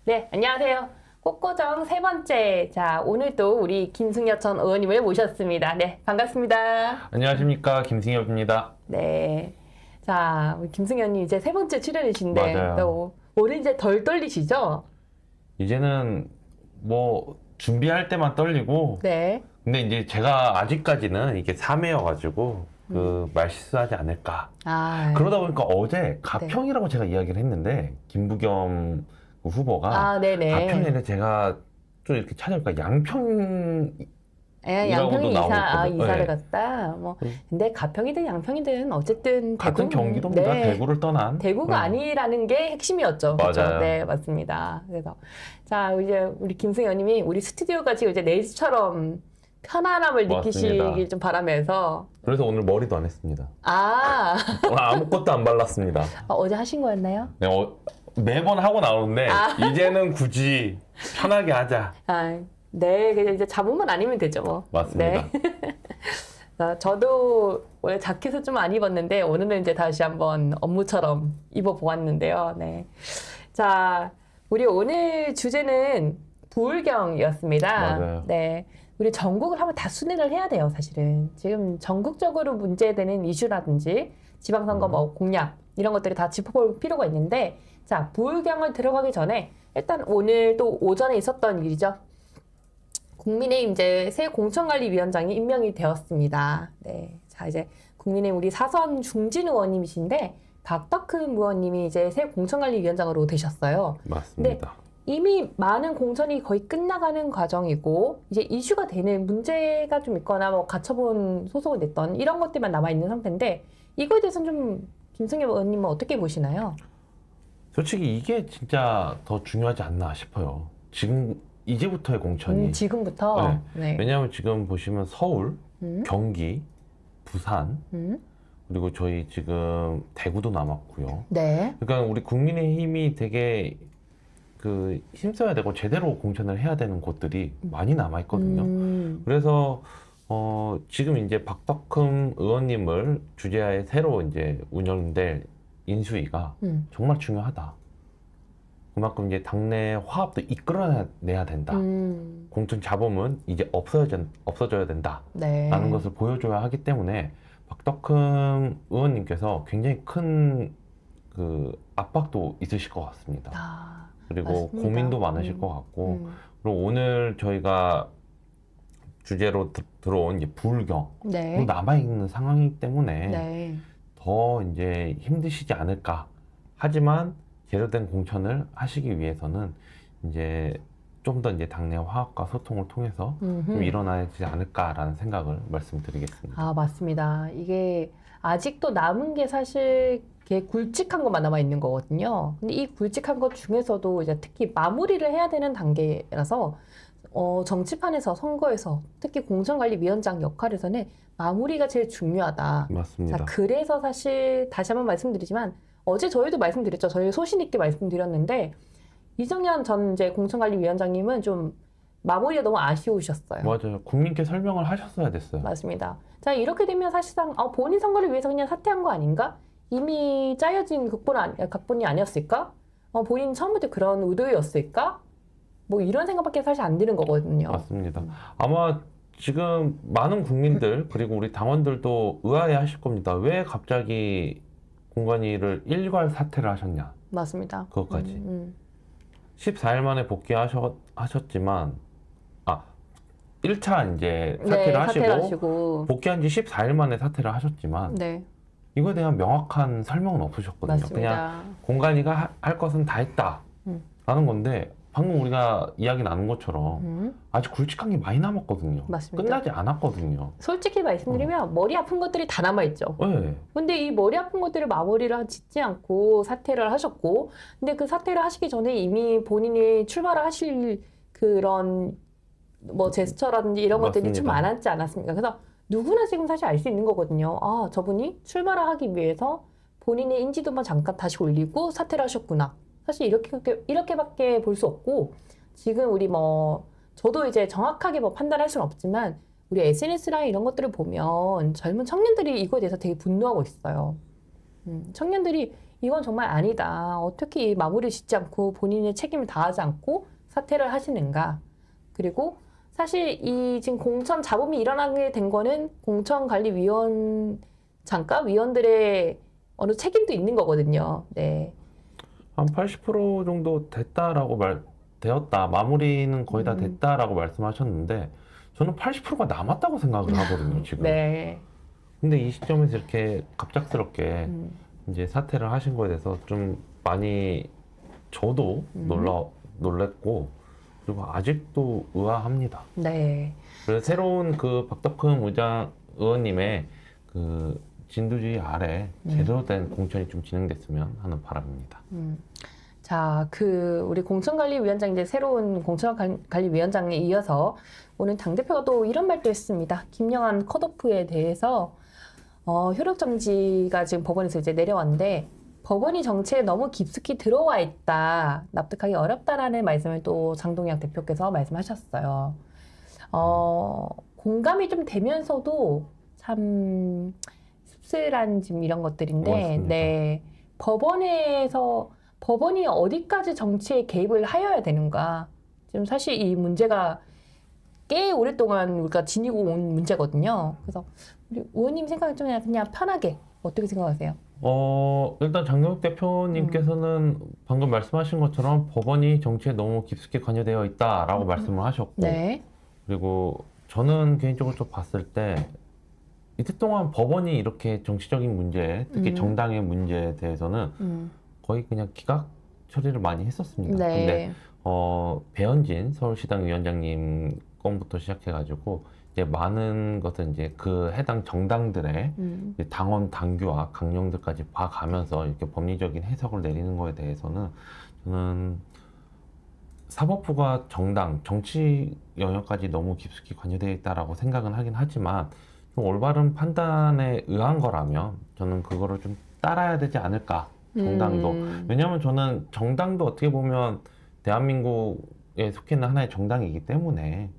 네, 안녕하세요. 꽃고정 세 번째. 자, 오늘도 우리 김승엽 전 의원님을 모셨습니다. 네, 반갑습니다. 안녕하십니까, 김승엽입니다. 네. 자, 우리 김승엽님 이제 세 번째 출연이신데, 맞아요. 또 오늘 이제 덜 떨리시죠? 이제는 뭐 준비할 때만 떨리고, 네. 근데 이제 제가 아직까지는 이게 3회여가지고 말 실수하지 않을까. 아, 그러다 보니까 어제 가평이라고 제가 이야기를 했는데 김부겸 후보가 네네. 가평에는 제가 좀 이렇게 찾아보니까 양평 양평이 나오고 있거든요. 이사를 네. 갔다. 뭐, 근데 가평이든 양평이든 어쨌든 같은 대구, 경기도입니다. 네. 대구를 떠난 대구가 아니라는 게 핵심이었죠. 그렇죠? 맞아요. 네, 맞습니다. 그래서 자, 이제 우리 김승현님이 우리 스튜디오가 지금 이제 내 집처럼 편안함을 맞습니다. 느끼시길 좀 바라면서. 그래서 오늘 머리도 안 했습니다. 오늘 아무것도 안 발랐습니다. 어제 하신 거였나요? 네, 매번 하고 나오는데 이제는 굳이 편하게 하자. 네, 그냥 이제 잠옷만 아니면 되죠, 뭐. 맞습니다. 네. 저도 원래 자켓을 좀 안 입었는데 오늘은 이제 다시 한번 업무처럼 입어보았는데요. 네. 자, 우리 오늘 주제는 부울경이었습니다. 맞아요. 네. 우리 전국을 한번 다 순회를 해야 돼요, 사실은. 지금 전국적으로 문제되는 이슈라든지 지방선거 뭐 공약 이런 것들을 다 짚어볼 필요가 있는데, 자, 부울경을 들어가기 전에 일단 오늘 또 오전에 있었던 일이죠. 국민의힘 이제 새 공천관리위원장이 임명이 되었습니다. 네. 자, 이제 국민의힘 우리 사선 중진 의원님이신데 박덕흠 의원님이 이제 새 공천관리위원장으로 되셨어요. 맞습니다. 이미 많은 공천이 거의 끝나가는 과정이고 이제 이슈가 되는 문제가 좀 있거나 뭐 가처분 소송을 냈던 이런 것들만 남아 있는 상태인데 이거에 대해서는 좀 김승엽 의원님은 어떻게 보시나요? 솔직히 이게 진짜 더 중요하지 않나 싶어요. 지금 이제부터의 공천이. 지금부터. 네. 왜냐하면 지금 보시면 서울, 경기, 부산, 그리고 저희 지금 대구도 남았고요. 네. 그러니까 우리 국민의힘이 되게 힘써야 되고 제대로 공천을 해야 되는 곳들이 많이 남아 있거든요. 그래서 지금 이제 박덕흠 의원님을 주재하에 새로 이제 운영될 인수위가 정말 중요하다. 그만큼 이제 당내 화합도 이끌어내야 된다. 공천 자범은 이제 없어져야 된다. 네. 라는 것을 보여줘야 하기 때문에 박덕흠 의원님께서 굉장히 큰 압박도 있으실 것 같습니다. 그리고 맞습니다. 고민도 많으실 것 같고, 그리고 오늘 저희가 주제로 들어온 이제 부울경 네. 남아있는 상황이기 때문에 네. 더 이제 힘드시지 않을까. 하지만 제대로 된 공천을 하시기 위해서는 이제 좀 더 이제 당내 화합과 소통을 통해서 좀 일어나지 않을까라는 생각을 말씀드리겠습니다. 맞습니다. 이게 아직도 남은 게 사실 이게 굵직한 것만 남아 있는 거거든요. 근데 이 굵직한 것 중에서도 이제 특히 마무리를 해야 되는 단계라서 정치판에서 선거에서 특히 공천관리위원장 역할에서는 마무리가 제일 중요하다. 맞습니다. 자, 그래서 사실 다시 한번 말씀드리지만 어제 저희도 말씀드렸죠. 저희 소신 있게 말씀드렸는데 이정현 전 이제 공천관리위원장님은 좀 마무리가 너무 아쉬우셨어요. 맞아요. 국민께 설명을 하셨어야 됐어요. 맞습니다. 자, 이렇게 되면 사실상 본인 선거를 위해서 그냥 사퇴한 거 아닌가? 이미 짜여진 각본이 아니었을까? 본인 처음부터 그런 의도였을까? 뭐 이런 생각밖에 사실 안 드는 거거든요. 맞습니다. 아마 지금 많은 국민들 그리고 우리 당원들도 의아해 하실 겁니다. 왜 갑자기 공관위를 일괄 사퇴를 하셨냐? 맞습니다. 그것까지. 14일 만에 복귀하셨지만 1차 이제 사퇴를 하시고 복귀한 지 14일 만에 사퇴를 하셨지만 네. 이거에 대한 명확한 설명은 없으셨거든요. 맞습니다. 그냥 공관위가 할 것은 다 했다 라는 건데 방금 우리가 이야기 나눈 것처럼 아직 굵직한 게 많이 남았거든요. 맞습니다. 끝나지 않았거든요. 솔직히 말씀드리면 머리 아픈 것들이 다 남아있죠. 네. 근데 이 머리 아픈 것들을 마무리를 짓지 않고 사퇴를 하셨고, 근데 그 사퇴를 하시기 전에 이미 본인이 출마를 하실 그런 뭐 제스처라든지 이런 것들이 좀 맞습니다. 많았지 않았습니까? 그래서 누구나 지금 사실 알 수 있는 거거든요. 저분이 출마를 하기 위해서 본인의 인지도만 잠깐 다시 올리고 사퇴를 하셨구나. 사실 이렇게밖에 볼 수 없고, 지금 우리 저도 이제 정확하게 판단할 수는 없지만, 우리 SNS랑 이런 것들을 보면 젊은 청년들이 이거에 대해서 되게 분노하고 있어요. 청년들이 이건 정말 아니다. 어떻게 이 마무리 짓지 않고 본인의 책임을 다하지 않고 사퇴를 하시는가. 그리고 사실 이 지금 공천 잡음이 일어나게 된 거는 공천관리위원 장과 위원들의 어느 책임도 있는 거거든요. 네. 한 80% 정도 되었다. 마무리는 거의 다 됐다라고 말씀하셨는데 저는 80%가 남았다고 생각을 하거든요, 지금. 네. 근데 이 시점에서 이렇게 갑작스럽게 이제 사퇴를 하신 거에 대해서 좀 많이 저도 놀랬고 그리고 아직도 의아합니다. 네. 그래서 새로운 그 박덕흠 의원님의 그 진두지 아래 제대로 된 공천이 좀 진행됐으면 하는 바람입니다. 자, 우리 공천관리위원장, 이제 새로운 공천관리위원장에 이어서 오늘 당대표가 또 이런 말도 했습니다. 김영한 컷오프에 대해서, 효력정지가 지금 법원에서 이제 내려왔는데, 법원이 정치에 너무 깊숙이 들어와 있다, 납득하기 어렵다라는 말씀을 또 장동혁 대표께서 말씀하셨어요. 공감이 좀 되면서도 참 씁쓸한 지금 이런 것들인데, 맞습니다. 네. 법원이 어디까지 정치에 개입을 하여야 되는가. 지금 사실 이 문제가 꽤 오랫동안 우리가 지니고 온 문제거든요. 그래서 우리 의원님 생각이 좀 그냥 편하게 어떻게 생각하세요? 일단 장동혁 대표님께서는 방금 말씀하신 것처럼 법원이 정치에 너무 깊숙이 관여되어 있다라고 말씀을 하셨고, 네. 그리고 저는 개인적으로 좀 봤을 때 이때 동안 법원이 이렇게 정치적인 문제, 특히 정당의 문제에 대해서는 거의 그냥 기각 처리를 많이 했었습니다. 네. 근데 배현진 서울시당 위원장님 건부터 시작해가지고 이제 많은 것은 이제 그 해당 정당들의 이제 당원 당규와 강령들까지 봐가면서 이렇게 법리적인 해석을 내리는 거에 대해서는 저는 사법부가 정치 영역까지 너무 깊숙이 관여되어 있다라고 생각은 하긴 하지만 좀 올바른 판단에 의한 거라면 저는 그거를 좀 따라야 되지 않을까. 정당도. 왜냐하면 저는 정당도 어떻게 보면 대한민국에 속해 있는 하나의 정당이기 때문에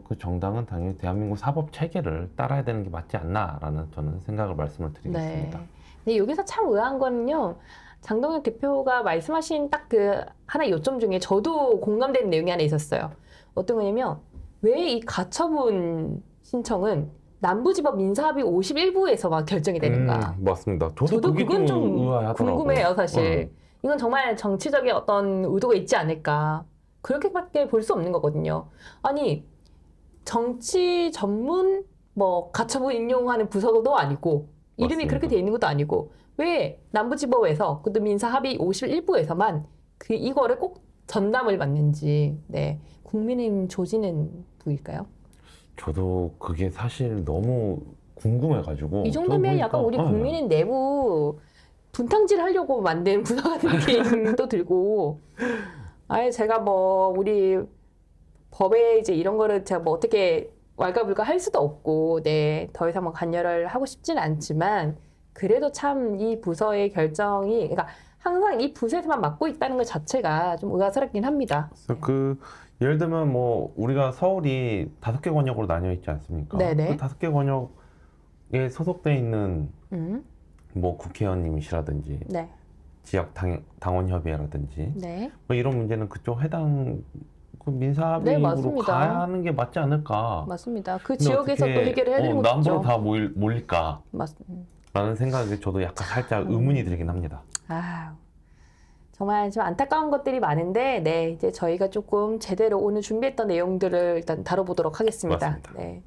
그 정당은 당연히 대한민국 사법 체계를 따라야 되는 게 맞지 않나라는 저는 생각을 말씀을 드리겠습니다. 네. 근데 여기서 참 의아한 거는요. 장동혁 대표가 말씀하신 딱 그 하나 요점 중에 저도 공감되는 내용이 하나 있었어요. 어떤 거냐면 왜 이 가처분 신청은 남부지법 민사합의 51부에서만 결정이 되는가. 맞습니다. 저도 그게 그건 좀 의아하더라고요. 궁금해요, 사실. 이건 정말 정치적인 어떤 의도가 있지 않을까. 그렇게밖에 볼 수 없는 거거든요. 아니, 정치 전문 가처분 인용하는 부서도 아니고 이름이 맞습니다. 그렇게 돼 있는 것도 아니고 왜 남부지법에서 그것도 민사합의 51부에서만 이거를 꼭 전담을 맡는지. 네. 국민의힘 조지는 누구일까요? 저도 그게 사실 너무 궁금해가지고 이 정도면 약간 우리 국민의 내부 분탕질 하려고 만든 부서 같은 느낌도 들고, 아예 제가 우리 법에 이제 이런 거를 제가 어떻게 왈가불가 할 수도 없고, 네, 더 이상 간여를 하고 싶진 않지만, 그래도 참 이 부서의 결정이, 그러니까 항상 이 부서에서만 맡고 있다는 것 자체가 좀 의아스럽긴 합니다. 예를 들면 우리가 서울이 5개 권역으로 나뉘어 있지 않습니까? 네네. 그 5개 권역에 소속돼 있는 국회의원님이시라든지 네. 지역 당원협의회라든지 네. 이런 문제는 그쪽 해당 네, 민사합의로 맞습니다. 가야 하는 게 맞지 않을까? 맞습니다. 그 근데 지역에서 또 어떻게, 해결을 해야 되는 남부로 거죠. 다 몰릴까? 라는 생각이 저도 약간 살짝 의문이 들긴 합니다. 정말 좀 안타까운 것들이 많은데, 네, 이제 저희가 조금 제대로 오늘 준비했던 내용들을 일단 다뤄보도록 하겠습니다. 맞습니다. 네.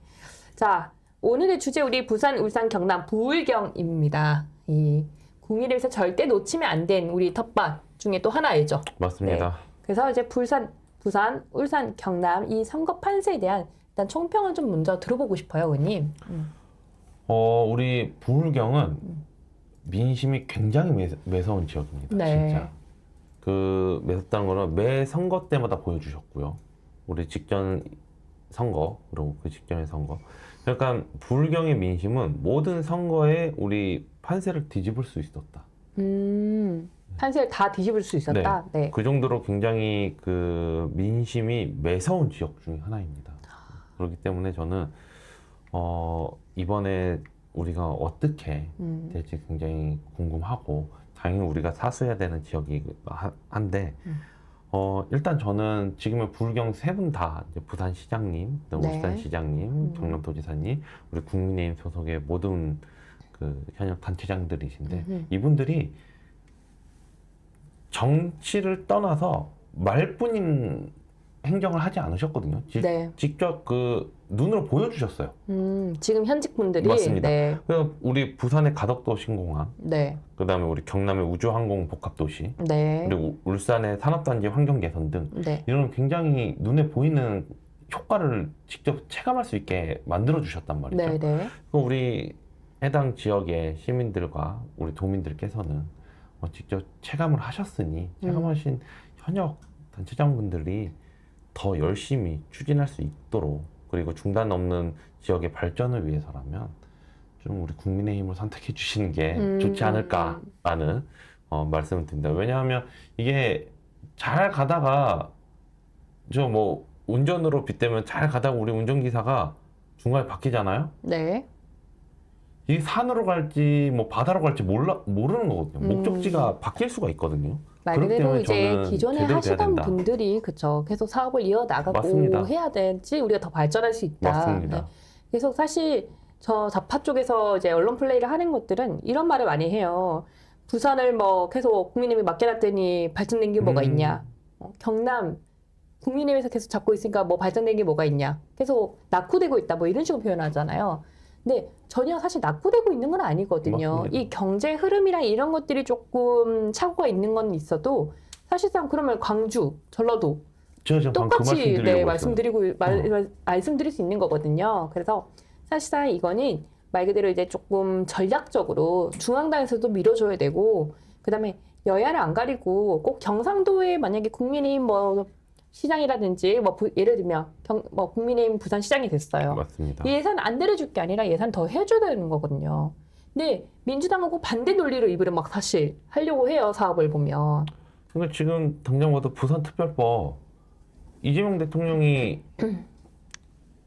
자, 오늘의 주제 우리 부산, 울산, 경남 부울경입니다. 이 국민을 위해서 절대 놓치면 안 된 우리 텃밭 중에 또 하나이죠. 맞습니다. 네. 그래서 이제 부산, 울산, 경남 이 선거 판세에 대한 일단 총평을 좀 먼저 들어보고 싶어요, 의원님. 우리 부울경은 민심이 굉장히 매서운 지역입니다. 네. 진짜. 매섭다는 거는 매 선거 때마다 보여주셨고요. 우리 직전 선거, 그리고 그 직전의 선거. 그러니까 부울경의 민심은 모든 선거에 우리 판세를 뒤집을 수 있었다. 판세를 다 뒤집을 수 있었다. 네. 그 정도로 굉장히 민심이 매서운 지역 중에 하나입니다. 그렇기 때문에 저는 이번에 우리가 어떻게 될지 굉장히 궁금하고 당연히 우리가 사수해야 되는 지역이 한데 일단 저는 지금의 부울경 세 분 다 부산시장님, 네. 울산시장님, 경남도지사님, 우리 국민의힘 소속의 모든 그 현역 단체장들이신데 이분들이 정치를 떠나서 말뿐인 행정을 하지 않으셨거든요. 네. 직접 그 눈으로 보여주셨어요. 지금 현직 분들이 맞습니다. 네. 그래서 우리 부산의 가덕도 신공항, 네. 그다음에 우리 경남의 우주항공 복합도시, 네. 그리고 울산의 산업단지 환경 개선 등 네. 이런 굉장히 눈에 보이는 효과를 직접 체감할 수 있게 만들어 주셨단 말이죠. 네. 네. 우리 해당 지역의 시민들과 우리 도민들께서는 직접 체감을 하셨으니 체감하신 현역 단체장분들이 더 열심히 추진할 수 있도록, 그리고 중단 없는 지역의 발전을 위해서라면 좀 우리 국민의힘을 선택해 주시는 게 좋지 않을까라는 말씀을 드립니다. 왜냐하면 이게 잘 가다가 저 뭐 운전으로 빗대면 잘 가다가 우리 운전기사가 중간에 바뀌잖아요. 네. 이 산으로 갈지 뭐 바다로 갈지 모르는 거거든요. 목적지가 바뀔 수가 있거든요. 말 그렇기 그대로 때문에 이제 저는 기존에 제대로 돼야 하시던 된다. 분들이 그쵸 계속 사업을 이어나가고 맞습니다. 해야 되지 우리가 더 발전할 수 있다. 맞습니다. 네. 그래서 사실 저 좌파 쪽에서 이제 언론 플레이를 하는 것들은 이런 말을 많이 해요. 부산을 뭐 계속 국민의힘이 맡겨놨더니 발전된 게 뭐가 있냐. 경남 국민의힘에서 계속 잡고 있으니까 뭐 발전된 게 뭐가 있냐. 계속 낙후되고 있다. 뭐 이런 식으로 표현하잖아요. 근데 전혀 사실 낙후되고 있는 건 아니거든요. 맞습니다. 이 경제 흐름이랑 이런 것들이 조금 착오가 있는 건 있어도 사실상 그러면 광주, 전라도 제가 지금 방금 똑같이 그 말씀드리고 말씀드릴 수 있는 거거든요. 그래서 사실상 이거는 말 그대로 이제 조금 전략적으로 중앙당에서도 밀어줘야 되고, 그다음에 여야를 안 가리고 꼭 경상도에 만약에 국민의힘 뭐 시장이라든지 뭐 예를 들면 뭐 국민의힘 부산시장이 됐어요. 맞습니다. 이 예산 안 내려줄 게 아니라 예산 더 해줘야 되는 거거든요. 근데 민주당은 꼭 반대 논리로 이번에 막 사실 하려고 해요. 사업을 보면. 근데 지금 당장 봐도 부산특별법 이재명 대통령이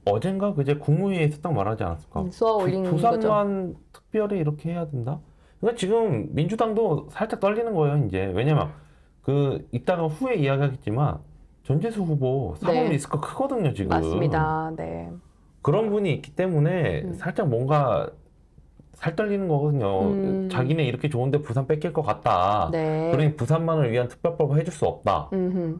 어젠가 그제 국무회의에서 딱 말하지 않았을까? 쏘아 올린 거죠. 부산만 특별히 이렇게 해야 된다? 그러니까 지금 민주당도 살짝 떨리는 거예요, 이제. 왜냐면 그 이따가 후에 이야기하겠지만 전재수 후보 사법 네. 리스크가 크거든요, 지금. 맞습니다. 네. 그런 분이 있기 때문에 살짝 뭔가 살 떨리는 거거든요. 자기네 이렇게 좋은데 부산 뺏길 것 같다. 네. 그러니 부산만을 위한 특별법을 해줄 수 없다. 음흠.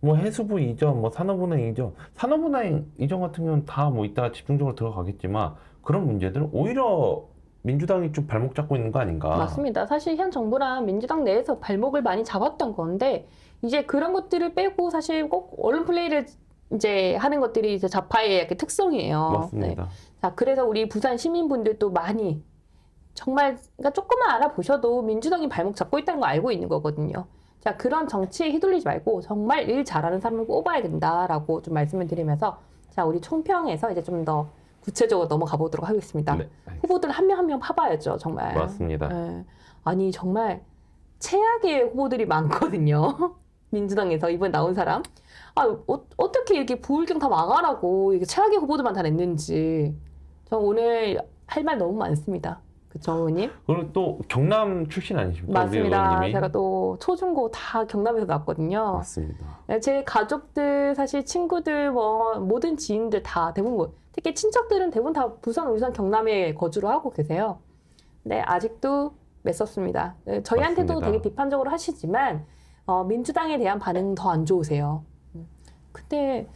뭐 해수부 이전, 뭐 산업은행 이전, 산업은행 이전 같은 경우는 다 뭐 이따가 집중적으로 들어가겠지만 그런 문제들은 오히려 민주당이 좀 발목 잡고 있는 거 아닌가. 맞습니다. 사실 현 정부랑 민주당 내에서 발목을 많이 잡았던 건데 이제 그런 것들을 빼고 사실 꼭 언론 플레이를 이제 하는 것들이 이제 좌파의 약간 특성이에요. 맞습니다. 네. 자, 그래서 우리 부산 시민분들도 많이 정말 그러니까 조금만 알아보셔도 민주당이 발목 잡고 있다는 거 알고 있는 거거든요. 자, 그런 정치에 휘둘리지 말고 정말 일 잘하는 사람을 뽑아야 된다라고 좀 말씀을 드리면서 자, 우리 총평에서 이제 좀 더 구체적으로 넘어가 보도록 하겠습니다. 네, 후보들 한 명 한 명 파봐야죠, 정말. 맞습니다. 예. 아니, 정말 최악의 후보들이 많거든요. 민주당에서 이번 나온 사람. 아, 어떻게 이렇게 부울경 다 망하라고 이게 최악의 후보들만 다 냈는지. 저 오늘 할 말 너무 많습니다. 그쵸, 의원님? 그리고 또 경남 출신 아니십니까? 우리 맞습니다. 의원님이? 제가 또 초중고 다 경남에서 나왔거든요. 맞습니다. 제 가족들, 사실 친구들, 뭐 모든 지인들 다 대부분, 특히 친척들은 대부분 다 부산, 울산, 경남에 거주를 하고 계세요. 네, 아직도 맺었습니다. 네, 저희한테도 맞습니다. 되게 비판적으로 하시지만 민주당에 대한 반응은 더 안 좋으세요. 근데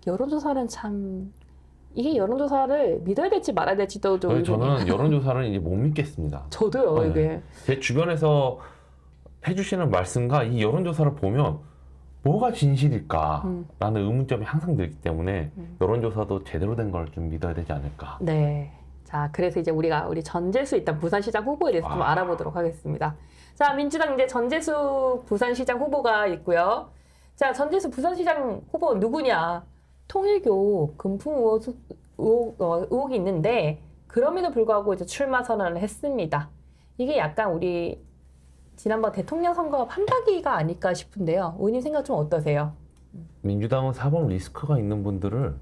여론조사는 참 이게 여론조사를 믿어야 될지 말아야 될지도 좀 저는 여론조사를 이제 못 믿겠습니다. 저도요. 네. 이게 제 주변에서 해주시는 말씀과 이 여론조사를 보면 뭐가 진실일까라는 의문점이 항상 들기 때문에 여론조사도 제대로 된 걸 좀 믿어야 되지 않을까. 네. 자, 그래서 이제 우리 전재수 일단 부산시장 후보에 대해서 좀 알아보도록 하겠습니다. 자, 민주당 이제 전재수 부산시장 후보가 있고요. 자, 전재수 부산시장 후보 누구냐? 통일교 금품 의혹이 있는데 그럼에도 불구하고 이제 출마 선언을 했습니다. 이게 약간 우리 지난번 대통령 선거 판박이가 아닐까 싶은데요. 의원님 생각 좀 어떠세요? 민주당은 사법 리스크가 있는 분들을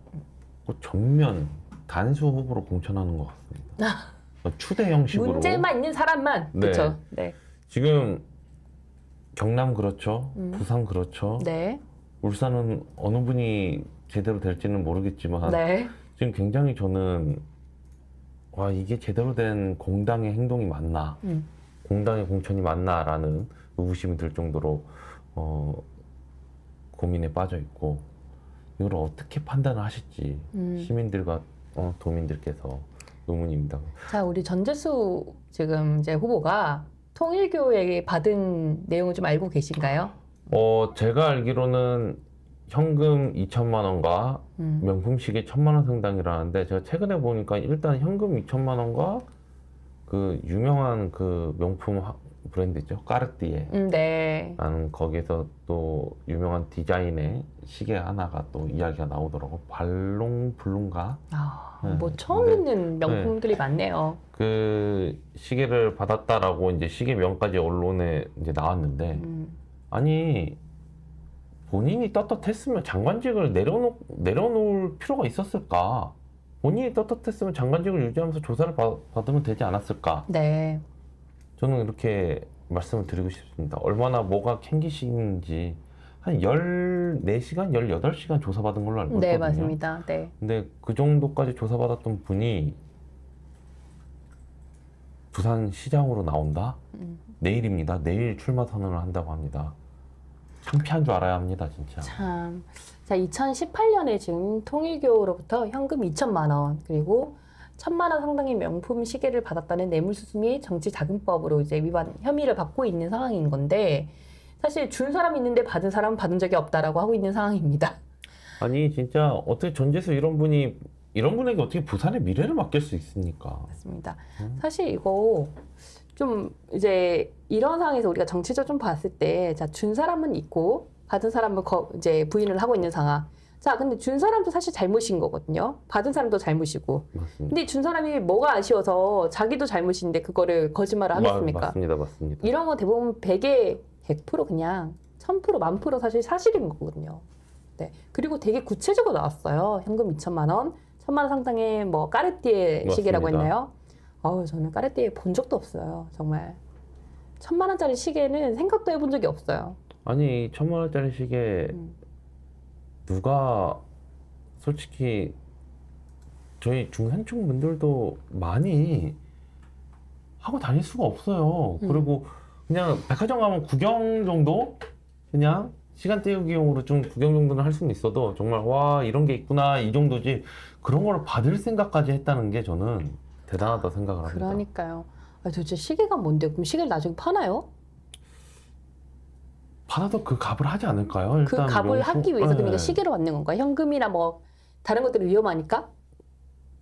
전면 단수 후보로 공천하는 것 같습니다. 추대 형식으로. 문제만 있는 사람만. 네. 그렇죠. 네. 지금 경남 그렇죠. 부산 그렇죠. 네. 울산은 어느 분이 제대로 될지는 모르겠지만 네. 지금 굉장히 저는 와 이게 제대로 된 공당의 행동이 맞나 공당의 공천이 맞나라는 의구심이 들 정도로 고민에 빠져 있고 이걸 어떻게 판단을 하실지 시민들과 도민들께서 의문입니다. 자, 우리 전재수 지금 이제 후보가 통일교에 받은 내용을 좀 알고 계신가요? 제가 알기로는 현금 2천만 원과 명품 시계 1,000만 원 상당이라는데 제가 최근에 보니까 일단 현금 2천만 원과 그 유명한 그 명품 브랜드 있죠 까르띠에 네. 라는 거기서 또 유명한 디자인의 시계 하나가 또 이야기가 나오더라고 발롱 블룬가 뭐 네. 처음 네. 듣는 명품들이 많네요. 그 시계를 받았다라고 이제 시계 명까지 언론에 이제 나왔는데 아니 본인이 떳떳했으면 장관직을 내려놓을 필요가 있었을까? 본인이 떳떳했으면 장관직을 유지하면서 조사를 받으면 되지 않았을까? 네. 저는 이렇게 말씀을 드리고 싶습니다. 얼마나 뭐가 캥기시는지 한 14시간, 18시간 조사받은 걸로 알고 있거든요. 네, 맞습니다. 네. 근데 그 정도까지 조사받았던 분이 부산시장으로 나온다? 내일입니다. 내일 출마 선언을 한다고 합니다. 창피한 줄 알아야 합니다, 진짜. 참. 자, 2018년에 지금 통일교로부터 현금 2천만 원, 그리고 1,000만 원 상당의 명품 시계를 받았다는 뇌물수수 및 정치자금법으로 이제 위반 혐의를 받고 있는 상황인 건데, 사실 준 사람 있는데 받은 사람은 받은 적이 없다라고 하고 있는 상황입니다. 아니, 진짜 어떻게 전재수 이런 분에게 어떻게 부산의 미래를 맡길 수 있습니까? 맞습니다. 사실 이거 좀 이제 이런 상황에서 우리가 정치적으로 좀 봤을 때, 자, 준 사람은 있고 받은 사람은 이제 부인을 하고 있는 상황. 자, 근데 준 사람도 사실 잘못인 거거든요. 받은 사람도 잘못이고. 맞습니다. 근데 준 사람이 뭐가 아쉬워서 자기도 잘못인데 그거를 거짓말을 하겠습니까? 맞습니다, 맞습니다. 이런 거 대부분 100에 100% 그냥 1000% 1000% 사실 사실인 거거든요. 네. 그리고 되게 구체적으로 나왔어요. 현금 2천만 원, 1,000만 원 상당의 뭐 까르띠에 시계라고 맞습니다. 했나요? 저는 까르띠에 본 적도 없어요. 정말 1,000만 원짜리 시계는 생각도 해본 적이 없어요. 아니, 1,000만 원짜리 시계 누가 솔직히 저희 중산층 분들도 많이 하고 다닐 수가 없어요. 그리고 그냥 백화점 가면 구경 정도? 그냥 시간 때우기용으로 좀 구경 정도는 할 수는 있어도 정말 와 이런 게 있구나 이 정도지 그런 걸 받을 생각까지 했다는 게 저는 대단하다 생각을 합니다. 그러니까요. 도대체 시계가 뭔데? 그럼 시계를 나중에 파나요? 받아도 그 값을 하지 않을까요? 그 일단 값을 하기 위해서 그러니까 네. 시계를 받는 건가요? 현금이나 뭐 다른 것들이 위험하니까?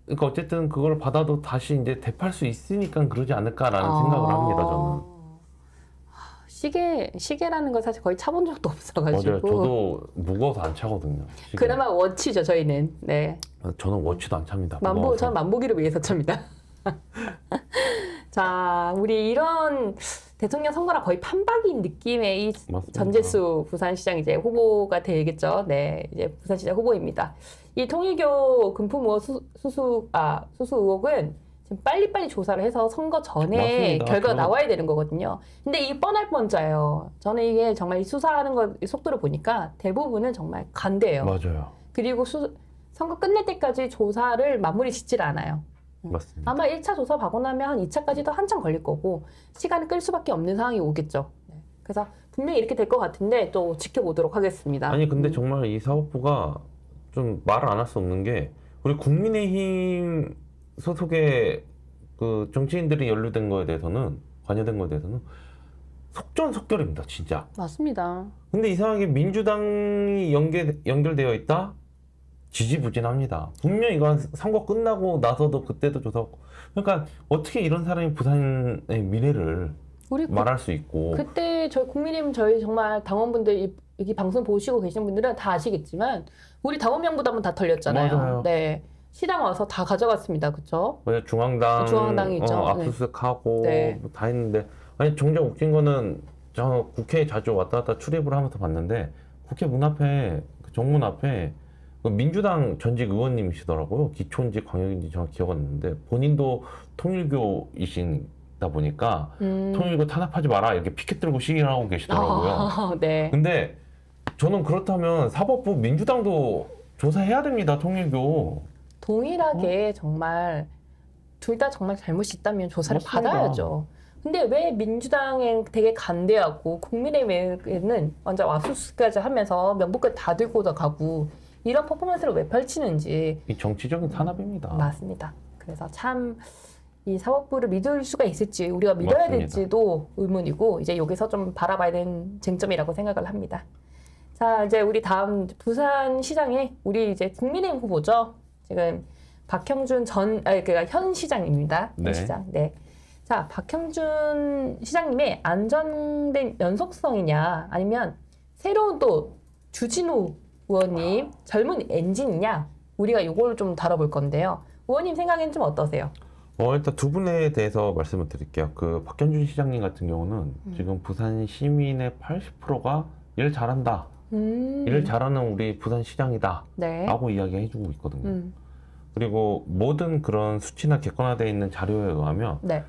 그러니까 어쨌든 그걸 받아도 다시 이제 되팔 수 있으니까 그러지 않을까라는 생각을 합니다. 저는. 시계라는 건 사실 거의 차본 적도 없어가지고. 맞아요. 저도 무거워서 안 차거든요. 시계. 그나마 워치죠, 저희는. 네. 저는 워치도 안 찹니다. 전 만보기를 위해서 찹니다. 자, 우리 이런 대통령 선거랑 거의 판박인 느낌의 이 맞습니다. 전재수 부산시장 이제 후보가 되겠죠. 네, 이제 부산시장 후보입니다. 이 통일교 금품 의혹 수수 의혹은 지금 빨리빨리 조사를 해서 선거 전에 맞습니다. 결과가 저는- 나와야 되는 거거든요. 근데 이게 뻔할 뻔자예요. 저는 이게 정말 이 수사하는 거 속도를 보니까 대부분은 정말 간대요. 맞아요. 그리고 선거 끝날 때까지 조사를 마무리 짓질 않아요. 맞습니다. 아마 1차 조사 받고 나면 한 2차까지도 한참 걸릴 거고 시간을 끌 수밖에 없는 상황이 오겠죠. 네. 그래서 분명히 이렇게 될 것 같은데 또 지켜보도록 하겠습니다. 아니 근데 정말 이 사법부가 좀 말을 안 할 수 없는 게 우리 국민의힘 소속의 그 정치인들이 연루된 거에 대해서는 관여된 거에 대해서는 속전속결입니다, 진짜. 맞습니다. 근데 이상하게 민주당이 연결되어 있다? 지지부진합니다. 분명 이건 선거 끝나고 나서도 그때도 조사하고. 그러니까 어떻게 이런 사람이 부산의 미래를 우리 말할 수 있고. 그때 저희 국민의힘 저희 정말 당원분들 여기 방송 보시고 계신 분들은 다 아시겠지만 우리 당원명부담은 다 털렸잖아요. 맞아요. 네. 시당 와서 다 가져갔습니다. 그렇죠? 중앙당이 있죠. 압수수색하고 네. 다 했는데 아니 정작 웃긴 거는 저 국회에 자주 왔다 갔다 출입을 하면서 봤는데 국회 문 앞에 그 정문 앞에 그 민주당 전직 의원님이시더라고요. 기초인지 광역인지 정확히 기억 안 나는데 본인도 통일교이신 있다 보니까 통일교 탄압하지 마라 이렇게 피켓 들고 시위를 하고 계시더라고요. 네. 근데 저는 그렇다면 사법부 민주당도 조사해야 됩니다. 통일교. 동일하게 정말 둘 다 정말 잘못이 있다면 조사를 맞습니다. 받아야죠. 근데 왜 민주당엔 되게 간대하고 국민의힘에는 먼저 압수수색까지 하면서 명부까지 다 들고 가고 이런 퍼포먼스를 왜 펼치는지. 이 정치적인 탄압입니다. 맞습니다. 그래서 참 이 사법부를 믿을 수가 있을지 우리가 믿어야 맞습니다. 될지도 의문이고 이제 여기서 좀 바라봐야 되는 쟁점이라고 생각을 합니다. 자, 이제 우리 다음 부산시장에 우리 이제 국민의힘 후보죠. 지금 박형준 그러니까 현 시장입니다. 현 네. 시장. 네. 자, 박형준 시장님의 안정된 연속성이냐 아니면 새로운 또 주진우 의원님 젊은 엔진이냐 우리가 이걸 좀 다뤄볼 건데요. 의원님 생각엔 좀 어떠세요? 일단 두 분에 대해서 말씀을 드릴게요. 그 박현준 시장님 같은 경우는 지금 부산 시민의 80%가 일 잘한다. 일 잘하는 우리 부산 시장이다. 네. 라고 이야기해주고 있거든요. 그리고 모든 그런 수치나 객관화되어 있는 자료에 의하면 네.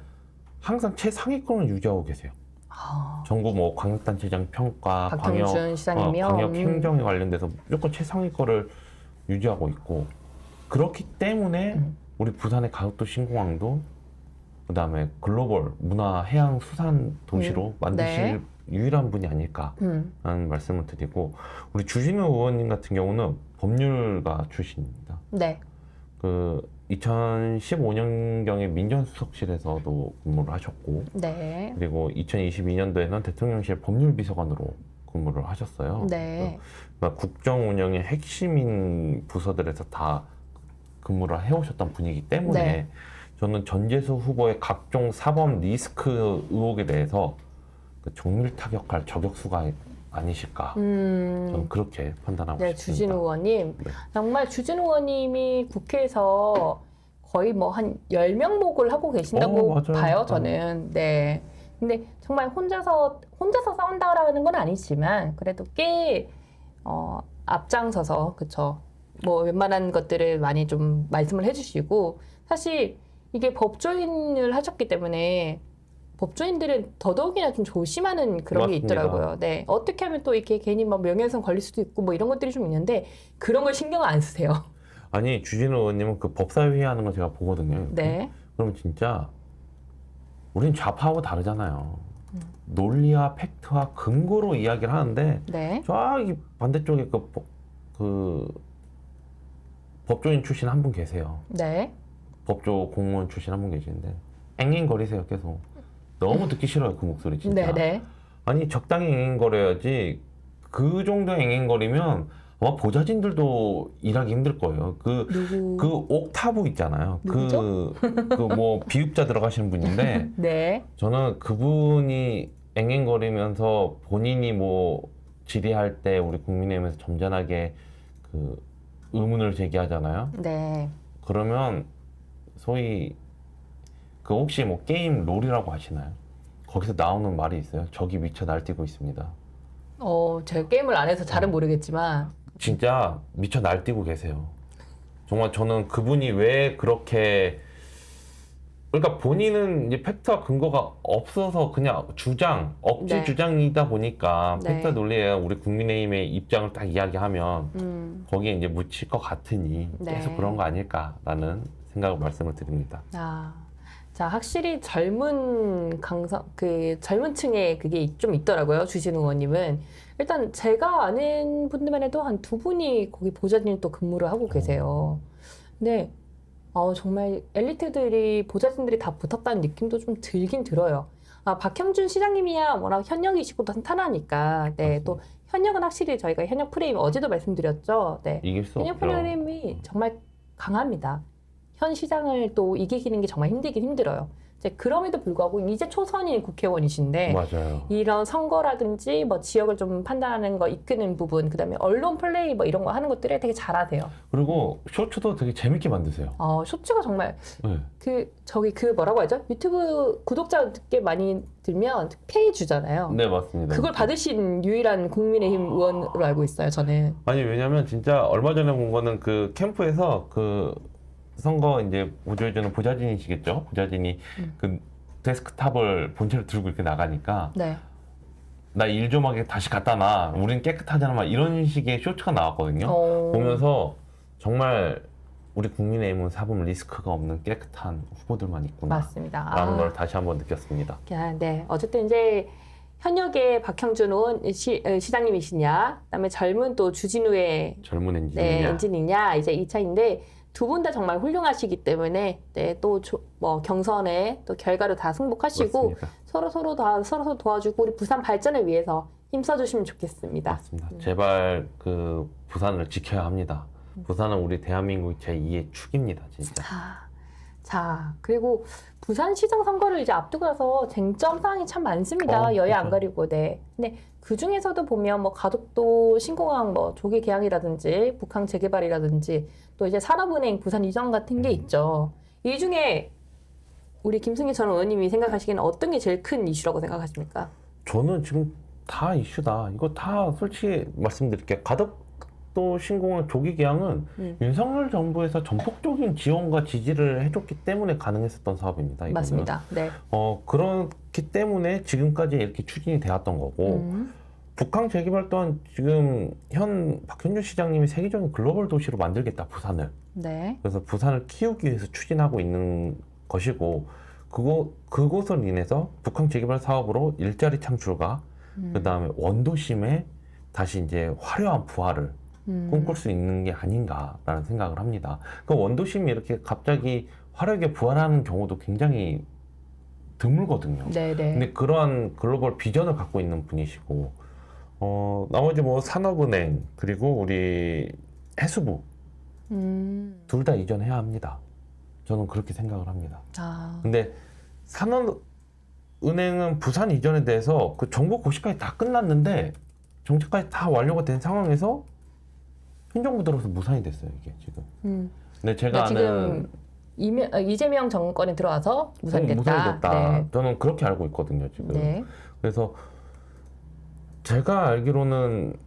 항상 최상위권을 유지하고 계세요. 아, 전국 뭐 광역단체장 평가, 박형준 시장님이요. 광역 행정에 관련돼서 무조건 최상위권을 유지하고 있고 그렇기 때문에 우리 부산의 가덕도 신공항도 그다음에 글로벌 문화 해양 수산 도시로 만드실 네. 유일한 분이 아닐까라는 말씀을 드리고 우리 주진우 의원님 같은 경우는 법률가 출신입니다. 네. 그 2015년경에 민정수석실에서도 근무를 하셨고 네. 그리고 2022년도에는 대통령실 법률비서관으로 근무를 하셨어요. 네. 그러니까 국정 운영의 핵심인 부서들에서 다 근무를 해오셨던 분이기 때문에 네. 저는 전재수 후보의 각종 사법 리스크 의혹에 대해서 그 정밀 타격할 저격수가 아니실까 저는 그렇게 판단하고 네, 싶습니다. 주진우 의원님. 네. 정말 주진우 의원님이 국회에서 거의 뭐 한 10명 목을 하고 계신다고 맞아요. 봐요, 저는. 네. 근데 정말 혼자서 싸운다라는 건 아니지만 그래도 꽤 앞장서서 그쵸. 뭐 웬만한 것들을 많이 좀 말씀을 해주시고 사실 이게 법조인을 하셨기 때문에 법조인들은 더더욱이나 좀 조심하는 그런 게 맞습니다. 있더라고요. 네. 어떻게 하면 또 이렇게 괜히 막 명예훼손 걸릴 수도 있고 뭐 이런 것들이 좀 있는데 그런 걸 신경 안 쓰세요. 아니 주진우 의원님은 그 법사위 하는 거 제가 보거든요. 네. 그럼 진짜 우린 좌파하고 다르잖아요. 논리와 팩트와 근거로 이야기를 하는데 네. 저기 반대쪽에 그 법조인 출신 한 분 계세요. 네. 법조 공무원 출신 한 분 계시는데 앵앵거리세요 계속. 너무 듣기 싫어요 그 목소리 진짜. 네. 네. 아니 적당히 앵앵거려야지. 그 정도 앵앵거리면 아마 보좌진들도 일하기 힘들 거예요. 그 옥타브 있잖아요. 누구죠? 그 뭐 비읍자 들어가시는 분인데 네. 저는 그분이 앵앵거리면서 본인이 뭐 질의할 때 우리 국민의힘에서 점잖하게 그 의문을 제기하잖아요. 네. 그러면 소위 그 혹시 뭐 게임 롤이라고 하시나요? 거기서 나오는 말이 있어요. 적이 미쳐 날뛰고 있습니다. 제가 게임을 안 해서 잘은 모르겠지만 진짜 미쳐 날뛰고 계세요. 정말 저는 그분이 왜 그렇게 그러니까 본인은 이제 팩트와 근거가 없어서 그냥 억지 네. 주장이다 보니까 네. 팩트 논리에 우리 국민의힘의 입장을 딱 이야기하면 거기에 이제 묻힐 것 같으니 네. 계속 그런 거 아닐까라는 생각을 말씀을 드립니다. 자, 확실히 젊은 젊은 층에 그게 좀 있더라고요. 주진우 의원님은. 일단 제가 아는 분들만 해도 한 두 분이 거기 보좌진 또 근무를 하고 계세요. 근데 정말 보좌진들이 다 붙었다는 느낌도 좀 들긴 들어요. 박형준 시장님이야 워낙 현역이시고 탄탄하니까. 네, 또 현역은 확실히 저희가 현역 프레임 어제도 말씀드렸죠. 네, 이길 수 현역 없죠. 프레임이 정말 강합니다. 현 시장을 또 이기기는 게 정말 힘들어요. 이제 그럼에도 불구하고 이제 초선인 국회의원이신데 맞아요. 이런 선거라든지 뭐 지역을 좀 판단하는 거 이끄는 부분, 그다음에 언론 플레이 뭐 이런 거 하는 것들에 되게 잘하세요. 그리고 쇼츠도 되게 재밌게 만드세요. 쇼츠가 정말 네. 뭐라고 하죠? 유튜브 구독자께 많이 들면 페이 주잖아요. 네, 맞습니다. 그걸 받으신 유일한 국민의힘 의원으로 알고 있어요, 저는. 아니 왜냐면 진짜 얼마 전에 본 거는 그 캠프에서 그 선거 이제 보조해주는 보좌진이시겠죠? 보좌진이 그 데스크탑을 본체를 들고 이렇게 나가니까 네. 나 일 좀 하게 다시 갖다 놔. 우린 깨끗하잖아. 막 이런 식의 쇼츠가 나왔거든요. 보면서 정말 우리 국민의힘은 사법 리스크가 없는 깨끗한 후보들만 있구나. 맞습니다. 라는 걸 다시 한번 느꼈습니다. 네. 어쨌든 이제 현역의 박형준 의원 시장님이시냐, 그다음에 젊은 또 주진우의 젊은 엔지니어. 네, 엔진이냐 이제 이 차인데 두 분 다 정말 훌륭하시기 때문에 네, 또 뭐 경선에 또 결과로 다 승복하시고 맞습니다. 서로 도와주고 우리 부산 발전을 위해서 힘써주시면 좋겠습니다. 맞습니다. 제발 그 부산을 지켜야 합니다. 부산은 우리 대한민국 제2의 축입니다, 진짜. 자, 그리고 부산시장 선거를 이제 앞두고 나서 쟁점 사항이 참 많습니다. 여야 안 그렇죠. 가리고, 네. 근데 그 중에서도 보면 뭐 가덕도 신공항 뭐 조기 개항이라든지 북항 재개발이라든지 또 이제 산업은행 부산 이전 같은 게 있죠. 이 중에 우리 김승희 전 의원님이 생각하시기에는 어떤 게 제일 큰 이슈라고 생각하십니까? 저는 지금 다 이슈다. 이거 다 솔직히 말씀드릴게요. 가덕도 신공항 조기 개항은 윤석열 정부에서 전폭적인 지원과 지지를 해줬기 때문에 가능했었던 사업입니다. 이거는. 맞습니다. 네. 그렇기 때문에 지금까지 이렇게 추진이 되었던 거고 북한 재개발 또한 지금 박현준 시장님이 세계적인 글로벌 도시로 만들겠다 부산을. 네. 그래서 부산을 키우기 위해서 추진하고 있는 것이고 그곳을 인해서 북한 재개발 사업으로 일자리 창출과 그 다음에 원도심에 다시 이제 화려한 부활을 꿈꿀 수 있는 게 아닌가라는 생각을 합니다. 그 원도심이 이렇게 갑자기 화려하게 부활하는 경우도 굉장히 드물거든요. 네네. 근데 그러한 글로벌 비전을 갖고 있는 분이시고, 나머지 뭐 산업은행, 그리고 우리 해수부, 둘 다 이전해야 합니다. 저는 그렇게 생각을 합니다. 근데 산업은행은 부산 이전에 대해서 그 정부 고시까지 다 끝났는데, 정책까지 다 완료가 된 상황에서 행정부 들어서 무산이 됐어요, 이게 지금. 근데 제가 아는 이재명 정권에 들어와서 무산됐다. 무산됐다. 네. 저는 그렇게 알고 있거든요, 지금. 네. 그래서 제가 알기로는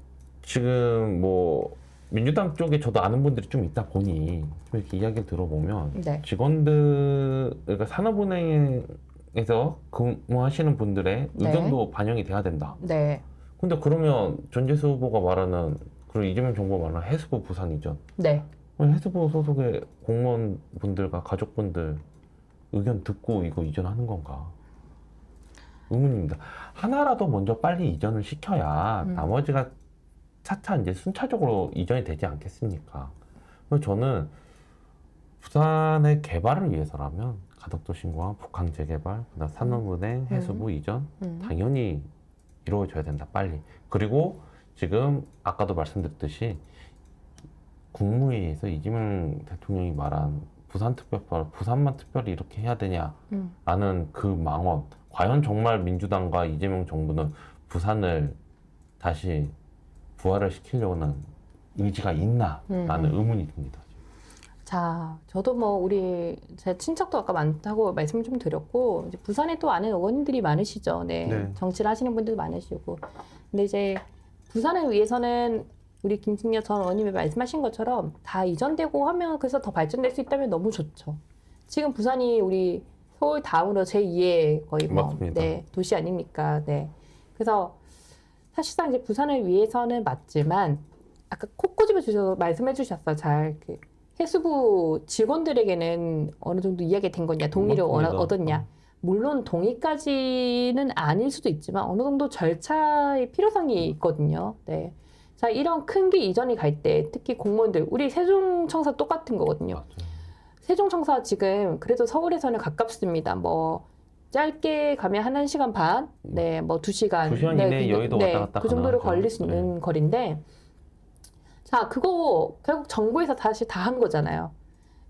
지금 뭐 민주당 쪽에 저도 아는 분들이 좀 있다 보니 좀 이렇게 이야기를 들어보면 네. 직원들, 그러니까 산업은행에서 근무하시는 분들의 네. 의견도 반영이 돼야 된다. 네. 근데 그러면 전재수 후보가 말하는, 그리고 이재명 정부가 말하는 해수부 부산 이전. 네. 해수부 소속의 공무원분들과 가족분들 의견 듣고 이거 이전하는 건가? 의문입니다. 하나라도 먼저 빨리 이전을 시켜야 나머지가 차차 이제 순차적으로 이전이 되지 않겠습니까? 그래서 저는 부산의 개발을 위해서라면 가덕도 신공항, 북항 재개발, 그다음 산업은행, 해수부 이전 당연히 이루어져야 된다, 빨리. 그리고 지금 아까도 말씀드렸듯이 국무회의에서 이재명 대통령이 말한 부산특별법, 부산만 특별히 이렇게 해야 되냐라는 그 망언, 과연 정말 민주당과 이재명 정부는 부산을 다시 부활을 시키려는 의지가 있나라는 의문이 듭니다. 자, 저도 뭐 제 친척도 아까 많다고 말씀을 좀 드렸고, 이제 부산에 또 아는 의원님들이 많으시죠. 네. 네. 정치를 하시는 분들도 많으시고. 근데 이제 부산을 위해서는 우리 김승려 전 의원님이 말씀하신 것처럼 다 이전되고 하면 그래서 더 발전될 수 있다면 너무 좋죠. 지금 부산이 우리 서울 다음으로 제2의 거의 뭐 맞습니다. 네, 도시 아닙니까? 네. 그래서 사실상 이제 부산을 위해서는 맞지만 아까 콕 꼬집어 주셔서 말씀해 주셨어. 잘 해수부 직원들에게는 어느 정도 이야기가 된 거냐, 동의를 맞습니다. 얻었냐. 물론 동의까지는 아닐 수도 있지만 어느 정도 절차의 필요성이 있거든요. 네. 자, 이런 큰 게 이전이 갈 때 특히 공무원들, 우리 세종청사 똑같은 거거든요. 맞아요. 세종청사 지금 그래도 서울에서는 가깝습니다. 뭐 짧게 가면 한 1시간 반, 네, 뭐 2시간. 2시간 이내에 여의도 왔다 갔다 그 정도로 가능하죠. 걸릴 수 있는 거리인데, 자, 그거 결국 정부에서 다시 다 한 거잖아요.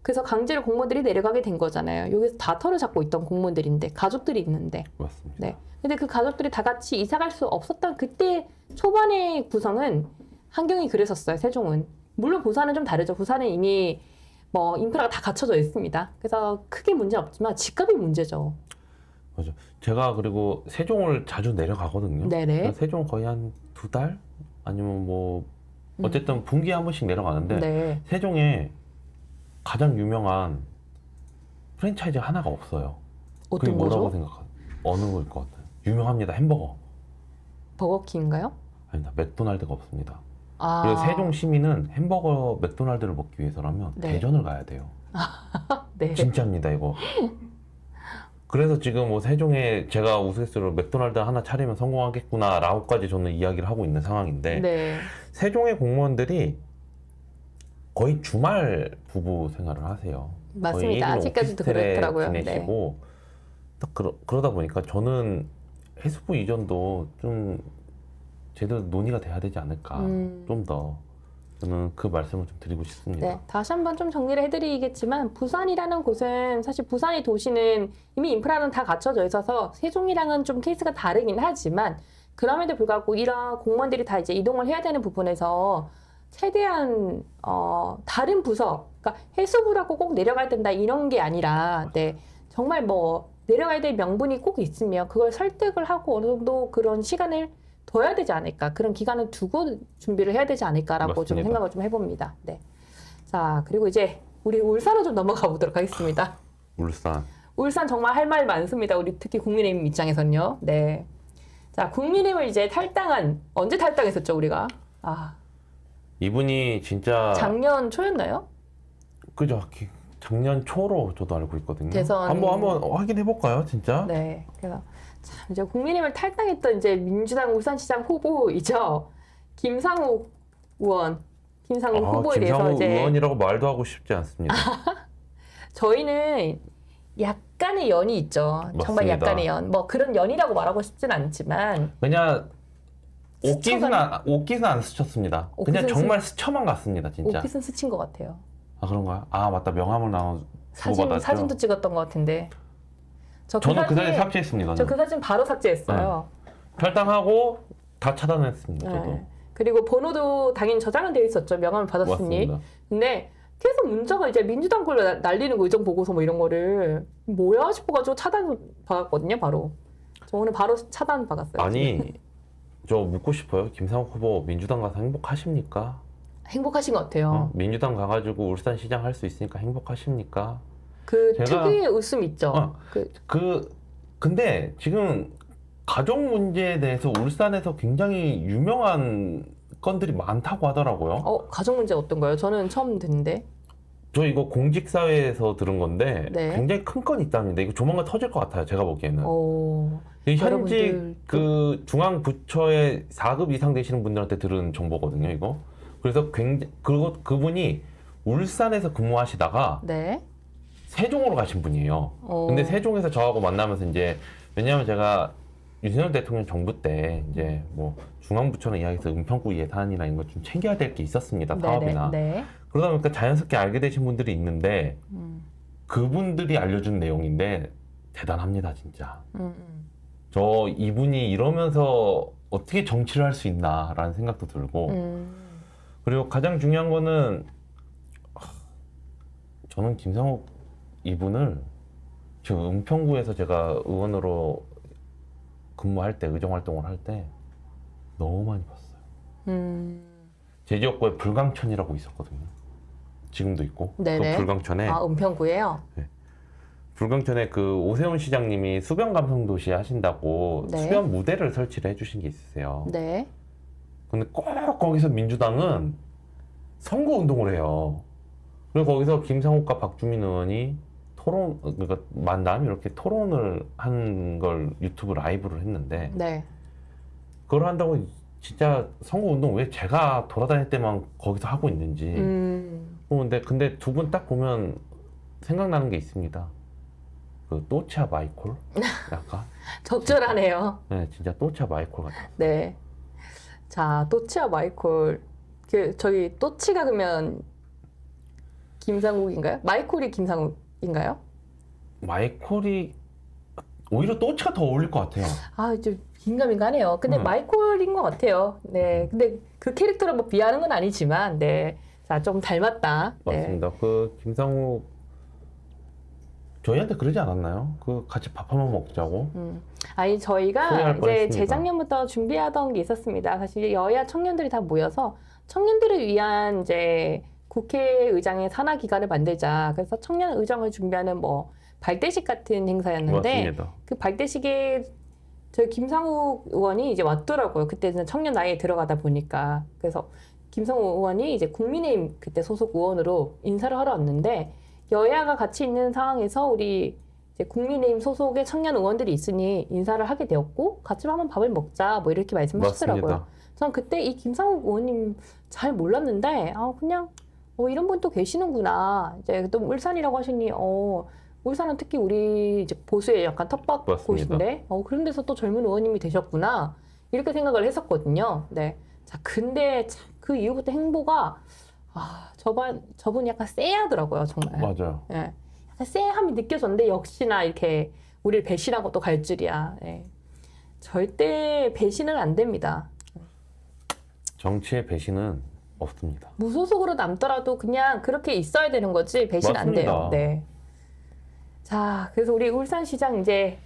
그래서 강제로 공무원들이 내려가게 된 거잖아요. 여기서 다 털을 잡고 있던 공무원들인데, 가족들이 있는데. 맞습니다. 네. 근데 그 가족들이 다 같이 이사 갈 수 없었던 그때 초반의 구성은 환경이 그랬었어요, 세종은. 물론 부산은 좀 다르죠. 부산은 이미 뭐 인프라가 다 갖춰져 있습니다. 그래서 크게 문제는 없지만 집값이 문제죠. 맞아. 제가 그리고 세종을 자주 내려가거든요. 네네. 세종 거의 한 2달? 아니면 뭐 어쨌든 분기에 한 번씩 내려가는데 네. 세종에 가장 유명한 프랜차이즈 하나가 없어요. 그게 어떤 뭐라고 거죠? 생각하세요? 어느 거일 것 같아요? 유명합니다. 햄버거. 버거킹인가요? 아닙니다. 맥도날드가 없습니다. 아, 그래서 세종 시민은 햄버거 맥도날드를 먹기 위해서라면 네. 대전을 가야 돼요. 네. 진짜입니다, 이거. 그래서 지금 뭐 세종에 제가 우스갯소리로 맥도날드 하나 차리면 성공하겠구나라고까지 저는 이야기를 하고 있는 상황인데 네. 세종의 공무원들이 거의 주말 부부 생활을 하세요. 맞습니다. 거의 아직까지도 오피스텔에 그렇더라고요. 네. 지내시고 딱 그러다 보니까 저는 해수부 이전도 좀 제대로 논의가 돼야 되지 않을까. 좀 더 저는 그 말씀을 좀 드리고 싶습니다. 네, 다시 한번 좀 정리를 해드리겠지만 부산이라는 곳은 사실 부산의 도시는 이미 인프라는 다 갖춰져 있어서 세종이랑은 좀 케이스가 다르긴 하지만 그럼에도 불구하고 이런 공무원들이 다 이제 이동을 해야 되는 부분에서 최대한 다른 부서, 그러니까 해수부라고 꼭 내려가야 된다 이런 게 아니라 네, 정말 뭐 내려가야 될 명분이 꼭 있으면 그걸 설득을 하고 어느 정도 그런 시간을 둬야 되지 않을까, 그런 기간을 두고 준비를 해야 되지 않을까라고 좀 맞습니다. 생각을 좀 해봅니다. 네. 자, 그리고 이제 우리 울산으로 좀 넘어가 보도록 하겠습니다. 울산. 울산 정말 할 말 많습니다. 우리 특히 국민의힘 입장에서는요. 네. 자, 국민의힘을 이제 언제 탈당했었죠, 우리가? 아, 이분이 진짜 작년 초였나요? 그죠? 작년 초로 저도 알고 있거든요. 대선- 한번 확인해 볼까요, 진짜? 네. 그래서 참 이제 국민의힘을 탈당했던 이제 민주당 울산시장 후보이죠. 김상욱 의원, 김상욱 후보에 대해서 김상우 이제 의원이라고 말도 하고 싶지 않습니다. 저희는 약간의 연이 있죠. 정말 맞습니다. 약간의 연. 뭐 그런 연이라고 말하고 싶진 않지만 그냥 옷깃은 안 스쳤습니다. 그냥 옷깃은 정말 스쳐만 갔습니다, 진짜. 오핏은 스친 것 같아요. 아 그런가요? 아 맞다, 명함을 나눠 주고받았죠. 사진도 찍었던 것 같은데. 저는 그 사진 삭제했습니다. 저 그 사진 바로 삭제했어요. 탈당하고 다 차단했습니다. 저도. 네. 그리고 번호도 당연히 저장은 되어 있었죠. 명함을 받았으니. 맞습니다. 근데 계속 문자가 이제 민주당 걸로 날리는 거, 의정 보고서 뭐 이런 거를 뭐야 싶어가지고 차단 받았거든요. 바로. 저 오늘 바로 차단 받았어요. 아니 저 묻고 싶어요. 김상욱 후보 민주당 가서 행복하십니까? 행복하신 것 같아요. 민주당 가가지고 울산시장 할 수 있으니까 행복하십니까? 그 제가- 특유의 웃음 있죠. 어. 근데 지금 가족 문제에 대해서 울산에서 굉장히 유명한 건들이 많다고 하더라고요. 가족 문제 어떤가요? 저는 처음 듣는데. 저 이거 공직사회에서 들은 건데 네. 굉장히 큰 건 있답니다. 이거 조만간 터질 것 같아요. 제가 보기에는. 이 현직 여러분들 그 중앙부처의 4급 이상 되시는 분들한테 들은 정보거든요. 이거. 그래서 그분이 울산에서 근무하시다가 네. 세종으로 가신 분이에요. 근데 세종에서 저하고 만나면서 이제 왜냐하면 제가 윤석열 대통령 정부 때 이제 뭐 중앙부처는 이야기해서 은평구 예산이나 이런 거 좀 챙겨야 될 게 있었습니다. 사업이나. 네. 그러다 보니까 자연스럽게 알게 되신 분들이 있는데 그분들이 알려준 내용인데 대단합니다, 진짜. 저 이분이 이러면서 어떻게 정치를 할 수 있나라는 생각도 들고 그리고 가장 중요한 거는 저는 김상욱 이분을 지금 은평구에서 제가 의원으로 근무할 때, 의정활동을 할 때 너무 많이 봤어요. 제 지역구에 불광천이라고 있었거든요. 지금도 있고. 네네. 그 불광천에 은평구예요? 불광천에 그 오세훈 시장님이 수변 감성 도시 하신다고 네. 수변 무대를 설치를 해주신 게 있으세요. 네. 근데 꼭 거기서 민주당은 선거 운동을 해요. 그리고 거기서 김상욱과 박주민 의원이 그러니까 만남 이렇게 토론을 한 걸 유튜브 라이브를 했는데 네. 그걸 한다고 진짜 선거 운동 왜 제가 돌아다닐 때만 거기서 하고 있는지. 근데 두 분 딱 보면 생각나는 게 있습니다. 그 또치아 마이콜 약간. 적절하네요. 네, 진짜 또치아 마이콜 같아요. 네. 자, 또치와 마이콜. 저기 또치가 그러면 김상욱인가요? 마이콜이 김상욱인가요? 마이콜이 오히려 또치가 더 어울릴 것 같아요. 아, 좀 긴가민가하네요. 근데 마이콜인 것 같아요. 네. 근데 그 캐릭터를 뭐 비하하는 건 아니지만, 네. 자, 좀 닮았다. 네. 맞습니다. 그 김상욱 저희한테 그러지 않았나요? 그 같이 밥 한번 먹자고. 아니, 저희가 소개할 이제 뻔했습니다. 재작년부터 준비하던 게 있었습니다. 사실 여야 청년들이 다 모여서 청년들을 위한 이제 국회의장의 산하 기관을 만들자. 그래서 청년 의정을 준비하는 뭐 발대식 같은 행사였는데 맞습니다. 그 발대식에 저희 김상욱 의원이 이제 왔더라고요. 그때는 청년 나이에 들어가다 보니까. 그래서 김상욱 의원이 이제 국민의힘 그때 소속 의원으로 인사를 하러 왔는데 여야가 같이 있는 상황에서 우리 이제 국민의힘 소속의 청년 의원들이 있으니 인사를 하게 되었고 같이 한번 밥을 먹자 뭐 이렇게 말씀하시더라고요. 맞습니다. 전 그때 이 김상욱 의원님 잘 몰랐는데 그냥 이런 분 또 계시는구나. 이제 또 울산이라고 하시니 울산은 특히 우리 이제 보수의 약간 텃밭 맞습니다. 곳인데 그런 데서 또 젊은 의원님이 되셨구나 이렇게 생각을 했었거든요. 네. 자 근데 참 그 이후부터 행보가 저분 약간 쎄하더라고요 정말. 맞아요. 예. 약간 쎄함이 느껴졌는데 역시나 이렇게 우리를 배신하고 또 갈 줄이야. 예. 절대 배신은 안 됩니다. 정치의 배신은 없습니다. 무소속으로 남더라도 그냥 그렇게 있어야 되는 거지 배신 안 돼요. 맞습니다. 네. 자, 그래서 우리 울산시장 이제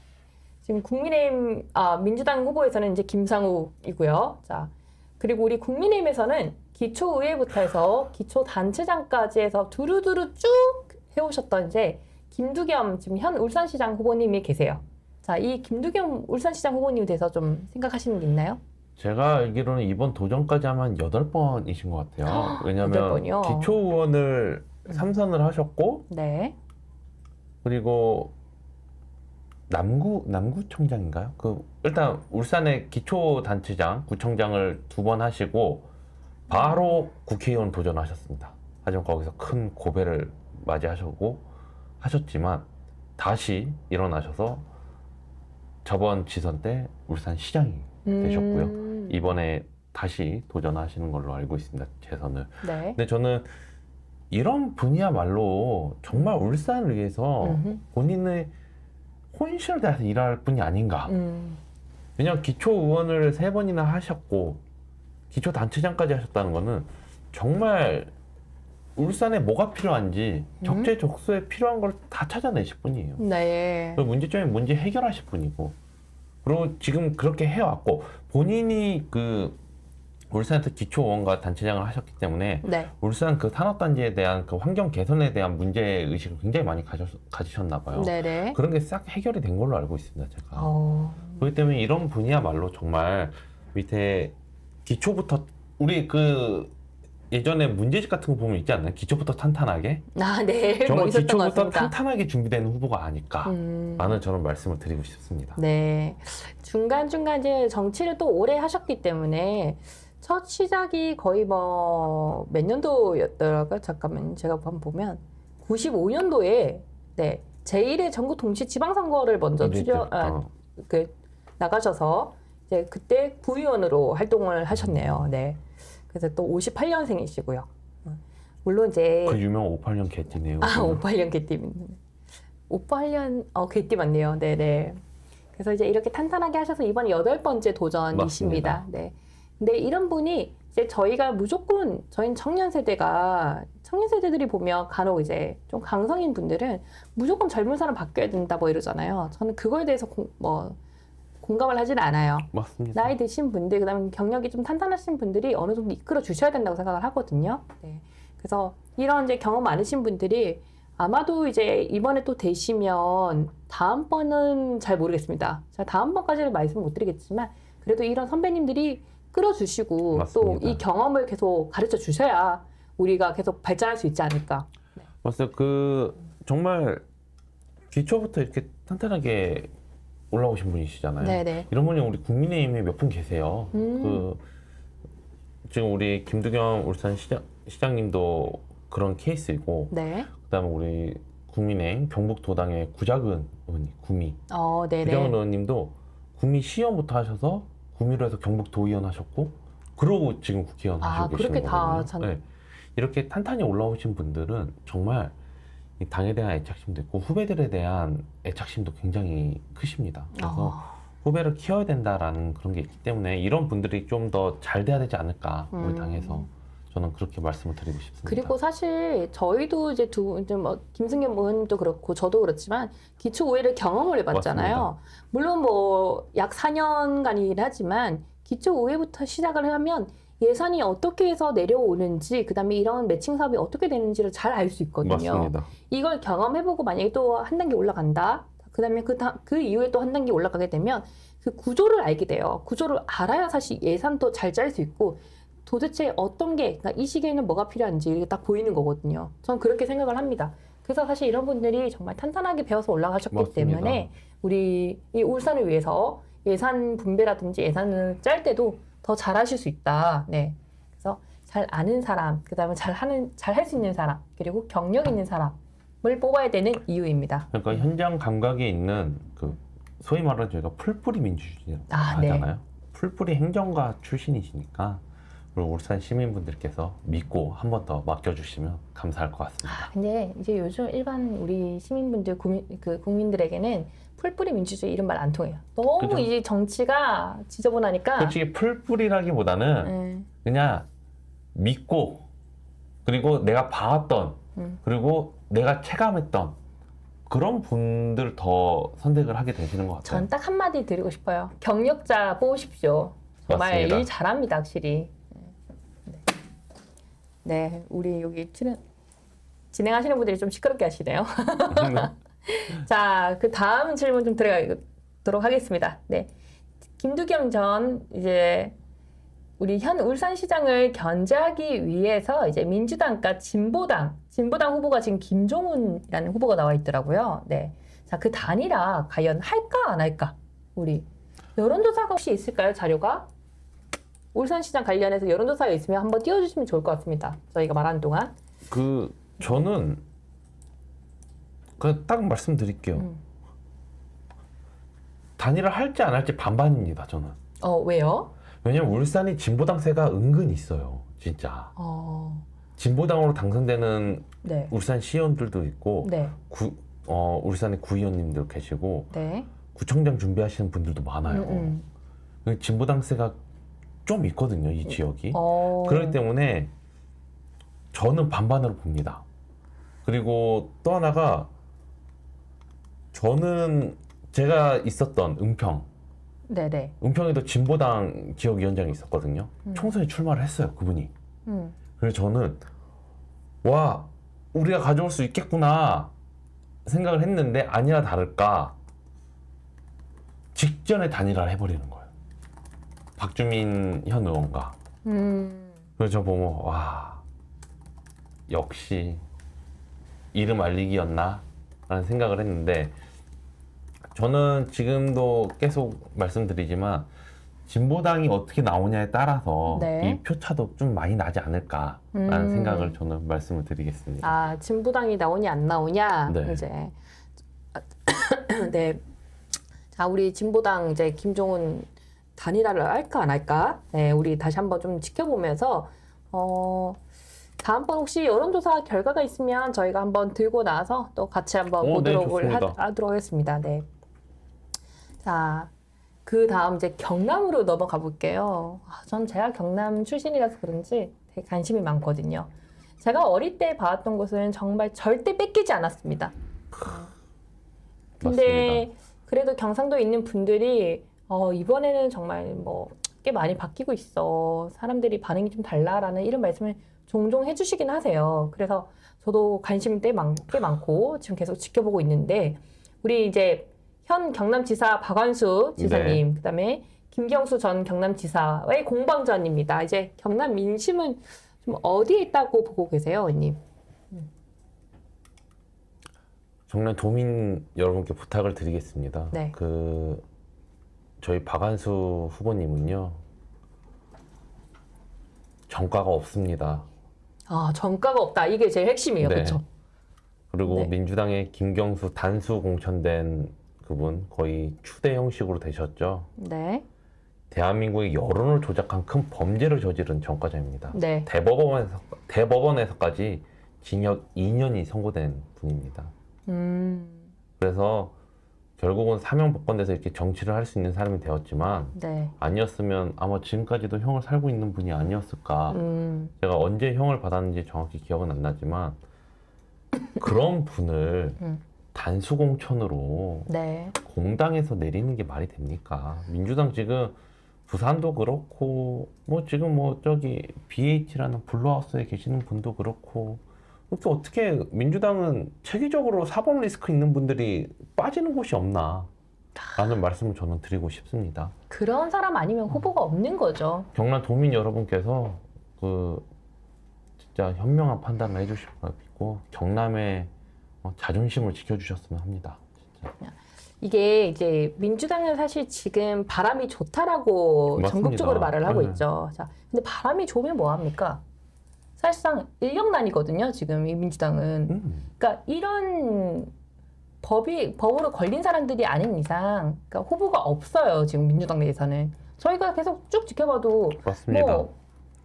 지금 국민의힘 민주당 후보에서는 이제 김상욱이고요. 자, 그리고 우리 국민의힘에서는 기초의회부터 해서 기초단체장까지 해서 두루두루 쭉 해오셨던 이제 김두겸 지금 현 울산시장 후보님이 계세요. 자, 이 김두겸 울산시장 후보님에 대해서 좀 생각하시는 게 있나요? 제가 알기로는 이번 도전까지 하면 8번이신 것 같아요. 왜냐하면 8번이요? 기초의원을 3선을 하셨고 네. 그리고 남구청장인가요? 일단 울산의 기초단체장, 구청장을 2번 하시고 바로 국회의원 도전하셨습니다. 하지만 거기서 큰 고배를 하셨지만 다시 일어나셔서 저번 지선 때 울산시장이 되셨고요. 이번에 다시 도전하시는 걸로 알고 있습니다. 재선을. 네. 근데 저는 이런 분이야말로 정말 울산을 위해서 본인의 혼신을 다해서 일할 분이 아닌가. 왜냐하면 기초의원을 3번이나 하셨고 기초단체장까지 하셨다는 거는 정말 울산에 뭐가 필요한지 적재적소에 필요한 걸 다 찾아내실 분이에요. 네. 문제점이 뭔지 해결하실 분이고 그리고 지금 그렇게 해왔고 본인이 울산에서 기초의원과 단체장을 하셨기 때문에 네. 울산 산업단지에 대한 환경 개선에 대한 문제의식을 굉장히 많이 가지셨나 봐요. 네네. 그런 게 싹 해결이 된 걸로 알고 있습니다, 제가. 그렇기 때문에 이런 분이야말로 정말 밑에 기초부터 우리 예전에 문제집 같은 거 보면 있지 않나요? 기초부터 탄탄하게? 네. 정말 있었던 것 기초부터 같습니다. 탄탄하게 준비되는 후보가 아닐까라는 저는 말씀을 드리고 싶습니다. 네. 중간중간 이제 정치를 또 오래 하셨기 때문에 첫 시작이 거의 몇 년도였더라고요? 잠깐만 제가 한번 보면 95년도에 네. 제1회 전국 동시 지방선거를 먼저 나가셔서 이제 그때 부의원으로 활동을 하셨네요. 네. 그래서 또 58년생이시고요. 물론 이제 그 유명 58년 개띠네요. 58년 개띠 있는. 58년 개띠 맞네요. 네네. 그래서 이제 이렇게 탄탄하게 하셔서 이번 8번째 도전이십니다. 맞습니다. 네. 근데 이런 분이 이제 저희가 무조건 저희 청년 세대들이 보면 간혹 이제 좀 강성인 분들은 무조건 젊은 사람 바뀌어야 된다 뭐 이러잖아요. 저는 그거에 대해서 공감을 하진 않아요. 맞습니다. 나이 드신 분들, 그다음에 경력이 좀 탄탄하신 분들이 어느 정도 이끌어 주셔야 된다고 생각을 하거든요. 네. 그래서 이런 이제 경험 많으신 분들이 아마도 이제 이번에 또 되시면 다음번은 잘 모르겠습니다. 제가 다음번까지는 말씀 못 드리겠지만 그래도 이런 선배님들이 끌어주시고 또 이 경험을 계속 가르쳐 주셔야 우리가 계속 발전할 수 있지 않을까. 네. 맞아요. 정말 기초부터 이렇게 탄탄하게 올라오신 분이시잖아요. 네네. 이런 분이 우리 국민의힘에 몇 분 계세요. 지금 우리 김두겸 울산 시장님도 그런 케이스이고, 네. 그다음에 우리 국민의힘 경북도당의 구자근 의원님, 구미. 네네. 구자근 의원님도 구미 시의원부터 하셔서 구미로 해서 경북도의원 하셨고, 그러고 지금 국회의원 하시고 계시는 그렇게 거거든요. 네. 이렇게 탄탄히 올라오신 분들은 정말 이 당에 대한 애착심도 있고 후배들에 대한 애착심도 굉장히 크십니다. 그래서 후배를 키워야 된다라는 그런 게 있기 때문에 이런 분들이 좀 더 잘 돼야 되지 않을까 우리 당에서 저는 그렇게 말씀을 드리고 싶습니다. 그리고 사실 저희도 이제 김승겸 의원님도 그렇고 저도 그렇지만 기초의회를 경험을 해봤잖아요. 물론 약 4년간이긴 하지만 기초의회부터 시작을 하면 예산이 어떻게 해서 내려오는지, 그다음에 이런 매칭 사업이 어떻게 되는지를 잘 알 수 있거든요. 맞습니다. 이걸 경험해보고 만약에 또 한 단계 올라간다. 그다음에 그 이후에 또 한 단계 올라가게 되면 그 구조를 알게 돼요. 구조를 알아야 사실 예산도 잘 짤 수 있고 도대체 어떤 게, 그러니까 이 시기에는 뭐가 필요한지 이게 딱 보이는 거거든요. 전 그렇게 생각을 합니다. 그래서 사실 이런 분들이 정말 탄탄하게 배워서 올라가셨기 맞습니다. 때문에 우리 이 울산을 위해서 예산 분배라든지 예산을 짤 때도 더 잘하실 수 있다. 네. 그래서 잘 아는 사람, 그다음에 잘 할 수 있는 사람, 그리고 경력 있는 사람을 뽑아야 되는 이유입니다. 그러니까 현장 감각에 있는 그 소위 말하는 저희가 풀뿌리 민주주의라고 하잖아요. 네. 풀뿌리 행정가 출신이시니까 그리고 울산 시민분들께서 믿고 한 번 더 맡겨주시면 감사할 것 같습니다. 근데 이제 요즘 일반 우리 시민분들 국민들에게는 풀뿌리 민주주의 이런 말 안 통해요. 너무 그죠? 이제 정치가 지저분하니까. 솔직히 풀뿌리라기보다는 네. 그냥 믿고 그리고 내가 봐왔던 그리고 내가 체감했던 그런 분들 더 선택을 하게 되시는 것 같아요. 전 딱 한마디 드리고 싶어요. 경력자 뽑으십시오. 정말 맞습니다. 일 잘합니다, 확실히. 네. 네, 우리 여기 진행하시는 분들이 좀 시끄럽게 하시네요. 자, 그 다음 질문 좀 들어가도록 하겠습니다. 네. 김두겸 전 이제 우리 현 울산시장을 견제하기 위해서 이제 민주당과 진보당 후보가 지금 김종훈이라는 후보가 나와 있더라고요. 네. 자, 그 단일화 과연 할까 안 할까? 우리 여론조사가 혹시 있을까요? 자료가? 울산시장 관련해서 여론조사가 있으면 한번 띄워주시면 좋을 것 같습니다. 저희가 말하는 동안. 저는 그냥 딱 말씀드릴게요. 단일화 할지 안 할지 반반입니다. 저는. 왜요? 왜냐면 울산이 진보당세가 은근히 있어요. 진짜. 진보당으로 당선되는 네. 울산 시의원들도 있고 네. 울산의 구의원님들 계시고 네. 구청장 준비하시는 분들도 많아요. 진보당세가 좀 있거든요. 이 지역이. 그렇기 때문에 저는 반반으로 봅니다. 그리고 또 하나가 저는 제가 있었던 네네. 은평에도 진보당 지역위원장이 있었거든요. 총선에 출마를 했어요. 그분이. 그래서 저는 와 우리가 가져올 수 있겠구나 생각을 했는데 아니나 다를까 직전에 단일화를 해버리는 거예요. 박주민 현 의원과. 그래서 저 보면 와 역시 이름 알리기였나 라는 생각을 했는데 저는 지금도 계속 말씀드리지만 진보당이 어떻게 나오냐에 따라서 네. 이 표차도 좀 많이 나지 않을까라는 생각을 저는 말씀을 드리겠습니다. 아, 진보당이 나오냐 안 나오냐 네. 이제 네. 자, 우리 진보당 이제 김종훈 단일화를 할까 안 할까? 네, 우리 다시 한번 좀 지켜보면서 다음번 혹시 여론조사 결과가 있으면 저희가 한번 들고 나서 또 같이 한번 보도록 하도록 하겠습니다. 네. 자, 그 다음 이제 경남으로 넘어가 볼게요. 전 제가 경남 출신이라서 그런지 되게 관심이 많거든요. 제가 어릴 때 봐왔던 곳은 정말 절대 뺏기지 않았습니다. 근데 맞습니다. 그래도 경상도에 있는 분들이 이번에는 정말 뭐 꽤 많이 바뀌고 있어. 사람들이 반응이 좀 달라라는 이런 말씀을 종종 해주시긴 하세요. 그래서 저도 관심이 꽤 많고 지금 계속 지켜보고 있는데 우리 이제 현 경남지사 박완수 지사님, 네. 그다음에 김경수 전 경남지사의 공방전입니다. 이제 경남 민심은 좀 어디에 있다고 보고 계세요, 의원님? 정말 도민 여러분께 부탁을 드리겠습니다. 네. 저희 박한수 후보님은요 전과가 없습니다. 아, 전가가 없다. 이게 제일 핵심이에요, 네. 그렇죠? 그리고 네. 민주당의 김경수 단수 공천된 그분 거의 추대 형식으로 되셨죠. 네. 대한민국의 여론을 조작한 큰 범죄를 저지른 전과자입니다. 네. 대법원에서까지 징역 2년이 선고된 분입니다. 그래서 결국은 사명복권돼서 이렇게 정치를 할 수 있는 사람이 되었지만 네. 아니었으면 아마 지금까지도 형을 살고 있는 분이 아니었을까. 제가 언제 형을 받았는지 정확히 기억은 안 나지만 그런 분을 단수공천으로 네. 공당에서 내리는 게 말이 됩니까? 민주당 지금 부산도 그렇고 뭐 지금 뭐 저기 BH라는 블루하우스에 계시는 분도 그렇고 이렇게 어떻게 민주당은 체계적으로 사법 리스크 있는 분들이 빠지는 곳이 없나 라는 말씀을 저는 드리고 싶습니다. 그런 사람 아니면 후보가 없는 거죠. 경남 도민 여러분께서 그 진짜 현명한 판단을 해주실 것 같고 경남의 자존심을 지켜주셨으면 합니다. 진짜. 이게 이제 민주당은 사실 지금 바람이 좋다라고 맞습니다. 전국적으로 말을 하고 네. 있죠. 자, 근데 바람이 좋으면 뭐 합니까? 사실상 인력난이거든요. 지금 이 민주당은. 그러니까 이런 법으로 걸린 사람들이 아닌 이상, 그러니까 후보가 없어요. 지금 민주당 내에서는. 저희가 계속 쭉 지켜봐도 맞습니다. 뭐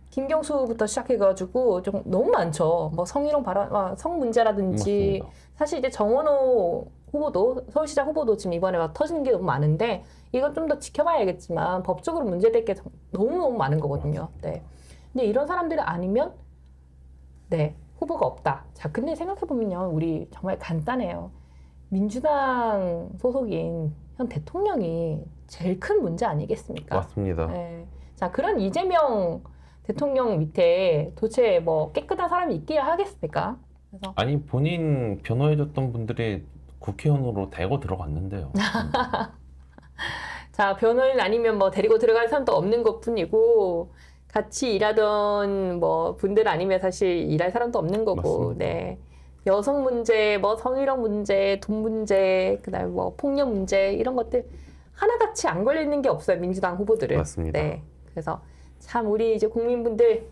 김경수부터 시작해가지고 좀 너무 많죠. 뭐 성희롱 발언, 성 문제라든지 맞습니다. 사실 이제 정원호 후보도 서울시장 후보도 지금 이번에 막 터지는 게 너무 많은데 이건 좀 더 지켜봐야겠지만 법적으로 문제될 게 너무 많은 거거든요. 네. 근데 이런 사람들이 아니면 네 후보가 없다. 자, 근데 생각해 보면요, 우리 정말 간단해요. 민주당 소속인 현 대통령이 제일 큰 문제 아니겠습니까? 맞습니다. 네. 자, 그런 이재명 대통령 밑에 도대체 뭐 깨끗한 사람이 있기야 하겠습니까? 그래서 아니 본인 변호해줬던 분들이 국회의원으로 대거 들어갔는데요. 자, 변호인 아니면 뭐 데리고 들어갈 사람도 없는 것뿐이고 같이 일하던 뭐 분들 아니면 사실 일할 사람도 없는 거고, 맞습니다. 네. 여성 문제, 뭐 성희롱 문제, 돈 문제, 그다음에 뭐 폭력 문제 이런 것들 하나같이 안 걸려 있는 게 없어요, 민주당 후보들은. 맞습니다. 네. 그래서 참 우리 이제 국민분들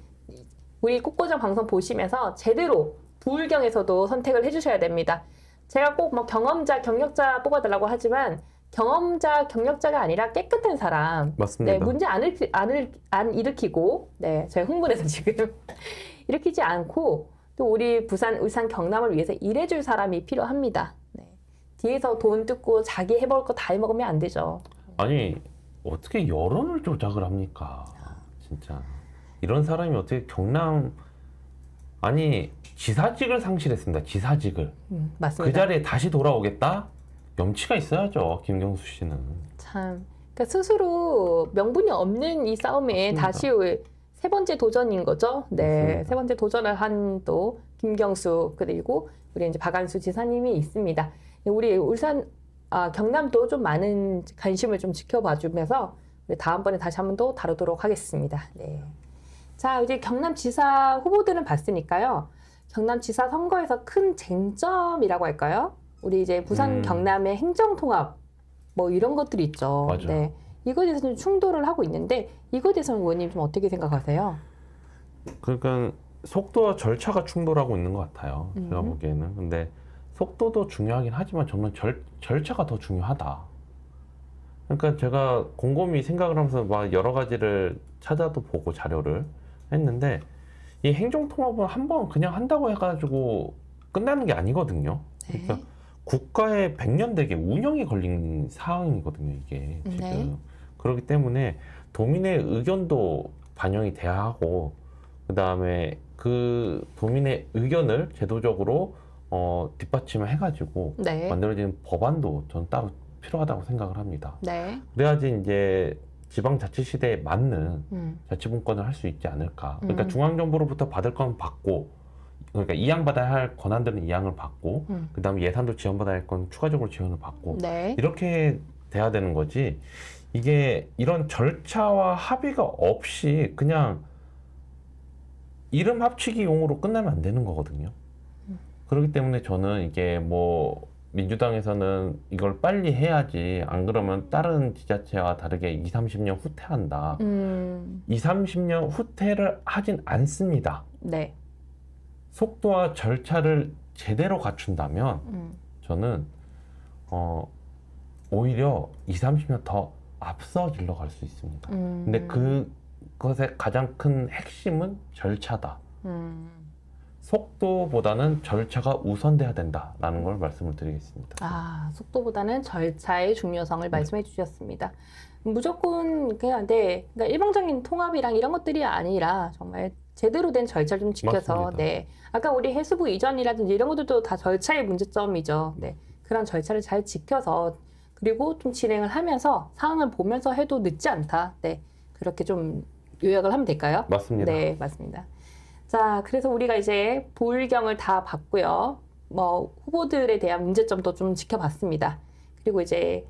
우리 꽃고정 방송 보시면서 제대로 부울경에서도 선택을 해주셔야 됩니다. 제가 꼭 뭐 경험자, 경력자 뽑아달라고 하지만 경험자, 경력자가 아니라 깨끗한 사람, 맞습니다. 네, 문제 안 일으키고, 네, 제가 흥분해서 지금 일으키지 않고 또 우리 부산, 울산, 경남을 위해서 일해줄 사람이 필요합니다. 네. 뒤에서 돈 뜯고 자기 해볼 거 다 해먹으면 안 되죠. 아니 어떻게 여론을 조작을 합니까? 진짜 이런 사람이 어떻게 경남 아니 지사직을 상실했습니다. 지사직을 그 맞습니다. 자리에 다시 돌아오겠다? 염치가 있어야죠. 김경수 씨는. 참, 그러니까 스스로 명분이 없는 이 싸움에 맞습니다. 다시 세 번째 도전인 거죠. 네, 맞습니다. 세 번째 도전을 한 또 김경수 그리고 우리 이제 박안수 지사님이 있습니다. 우리 울산, 경남도 좀 많은 관심을 좀 지켜봐주면서 우리 다음번에 다시 한번 더 다루도록 하겠습니다. 네. 자, 이제 경남지사 후보들은 봤으니까요. 경남지사 선거에서 큰 쟁점이라고 할까요? 우리 이제 부산 경남의 행정통합 뭐 이런 것들이 있죠. 맞아요. 네. 이거에 대해서 좀 충돌을 하고 있는데 이거에 대해서는 의원님 좀 어떻게 생각하세요? 그러니까 속도와 절차가 충돌하고 있는 것 같아요. 제가 보기에는. 근데 속도도 중요하긴 하지만 저는 절차가 더 중요하다. 그러니까 제가 곰곰이 생각을 하면서 막 여러 가지를 찾아도 보고 자료를 했는데 이 행정통합은 한번 그냥 한다고 해가지고 끝나는 게 아니거든요. 그러니까 네. 국가의 100년 대계 운영이 걸린 사항이거든요, 이게 지금. 네. 그렇기 때문에 도민의 의견도 반영이 돼야 하고 그 다음에 그 도민의 의견을 제도적으로 뒷받침을 해가지고 네. 만들어지는 법안도 저는 따로 필요하다고 생각을 합니다. 네. 그래야지 이제 지방자치시대에 맞는 자치분권을 할 수 있지 않을까. 그러니까 중앙정부로부터 받을 건 받고, 그러니까 이양받아야 할 권한들은 이양을 받고, 그 다음에 예산도 지원받아야 할 건 추가적으로 지원을 받고, 네. 이렇게 돼야 되는 거지. 이게 이런 절차와 합의가 없이 그냥 이름 합치기 용으로 끝나면 안 되는 거거든요. 그렇기 때문에 저는 이게 뭐 민주당에서는 이걸 빨리 해야지 안 그러면 다른 지자체와 다르게 20, 30년 후퇴한다. 20, 30년 후퇴를 하진 않습니다. 네. 속도와 절차를 제대로 갖춘다면 저는 오히려 20, 30년 더 앞서 질러갈 수 있습니다. 근데 그것의 가장 큰 핵심은 절차다. 속도보다는 절차가 우선돼야 된다라는 걸 말씀을 드리겠습니다. 속도보다는 절차의 중요성을 말씀해 주셨습니다. 무조건 그냥 그러니까 일방적인 통합이랑 이런 것들이 아니라 정말 제대로 된 절차를 좀 지켜서 맞습니다. 네. 아까 우리 해수부 이전이라든지 이런 것들도 다 절차의 문제점이죠. 네. 그런 절차를 잘 지켜서 그리고 좀 진행을 하면서 상황을 보면서 해도 늦지 않다. 네. 그렇게 좀 요약을 하면 될까요? 맞습니다. 네, 맞습니다. 자, 그래서 우리가 이제 보일경을 다 봤고요. 뭐 후보들에 대한 문제점도 좀 지켜봤습니다. 그리고 이제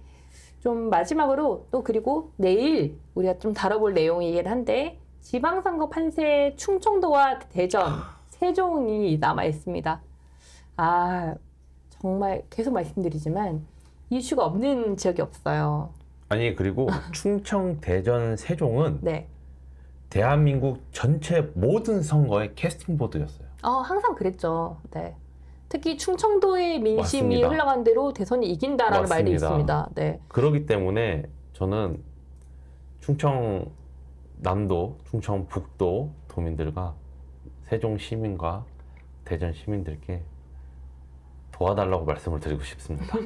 좀 마지막으로 또 그리고 내일 우리가 좀 다뤄볼 내용이긴 한데 지방선거 판세 충청도와 대전, 세종이 남아 있습니다. 아, 정말 계속 말씀드리지만 이슈가 없는 지역이 없어요. 아니 그리고 충청, 대전, 세종은 네. 대한민국 전체 모든 선거의 캐스팅 보드였어요. 항상 그랬죠. 네. 특히 충청도의 민심이 맞습니다. 흘러간 대로 대선이 이긴다라는 말도 맞습니다. 있습니다. 네. 그렇기 때문에 저는 충청 남도, 충청 북도 도민들과 세종 시민과 대전 시민들께 도와달라고 말씀을 드리고 싶습니다.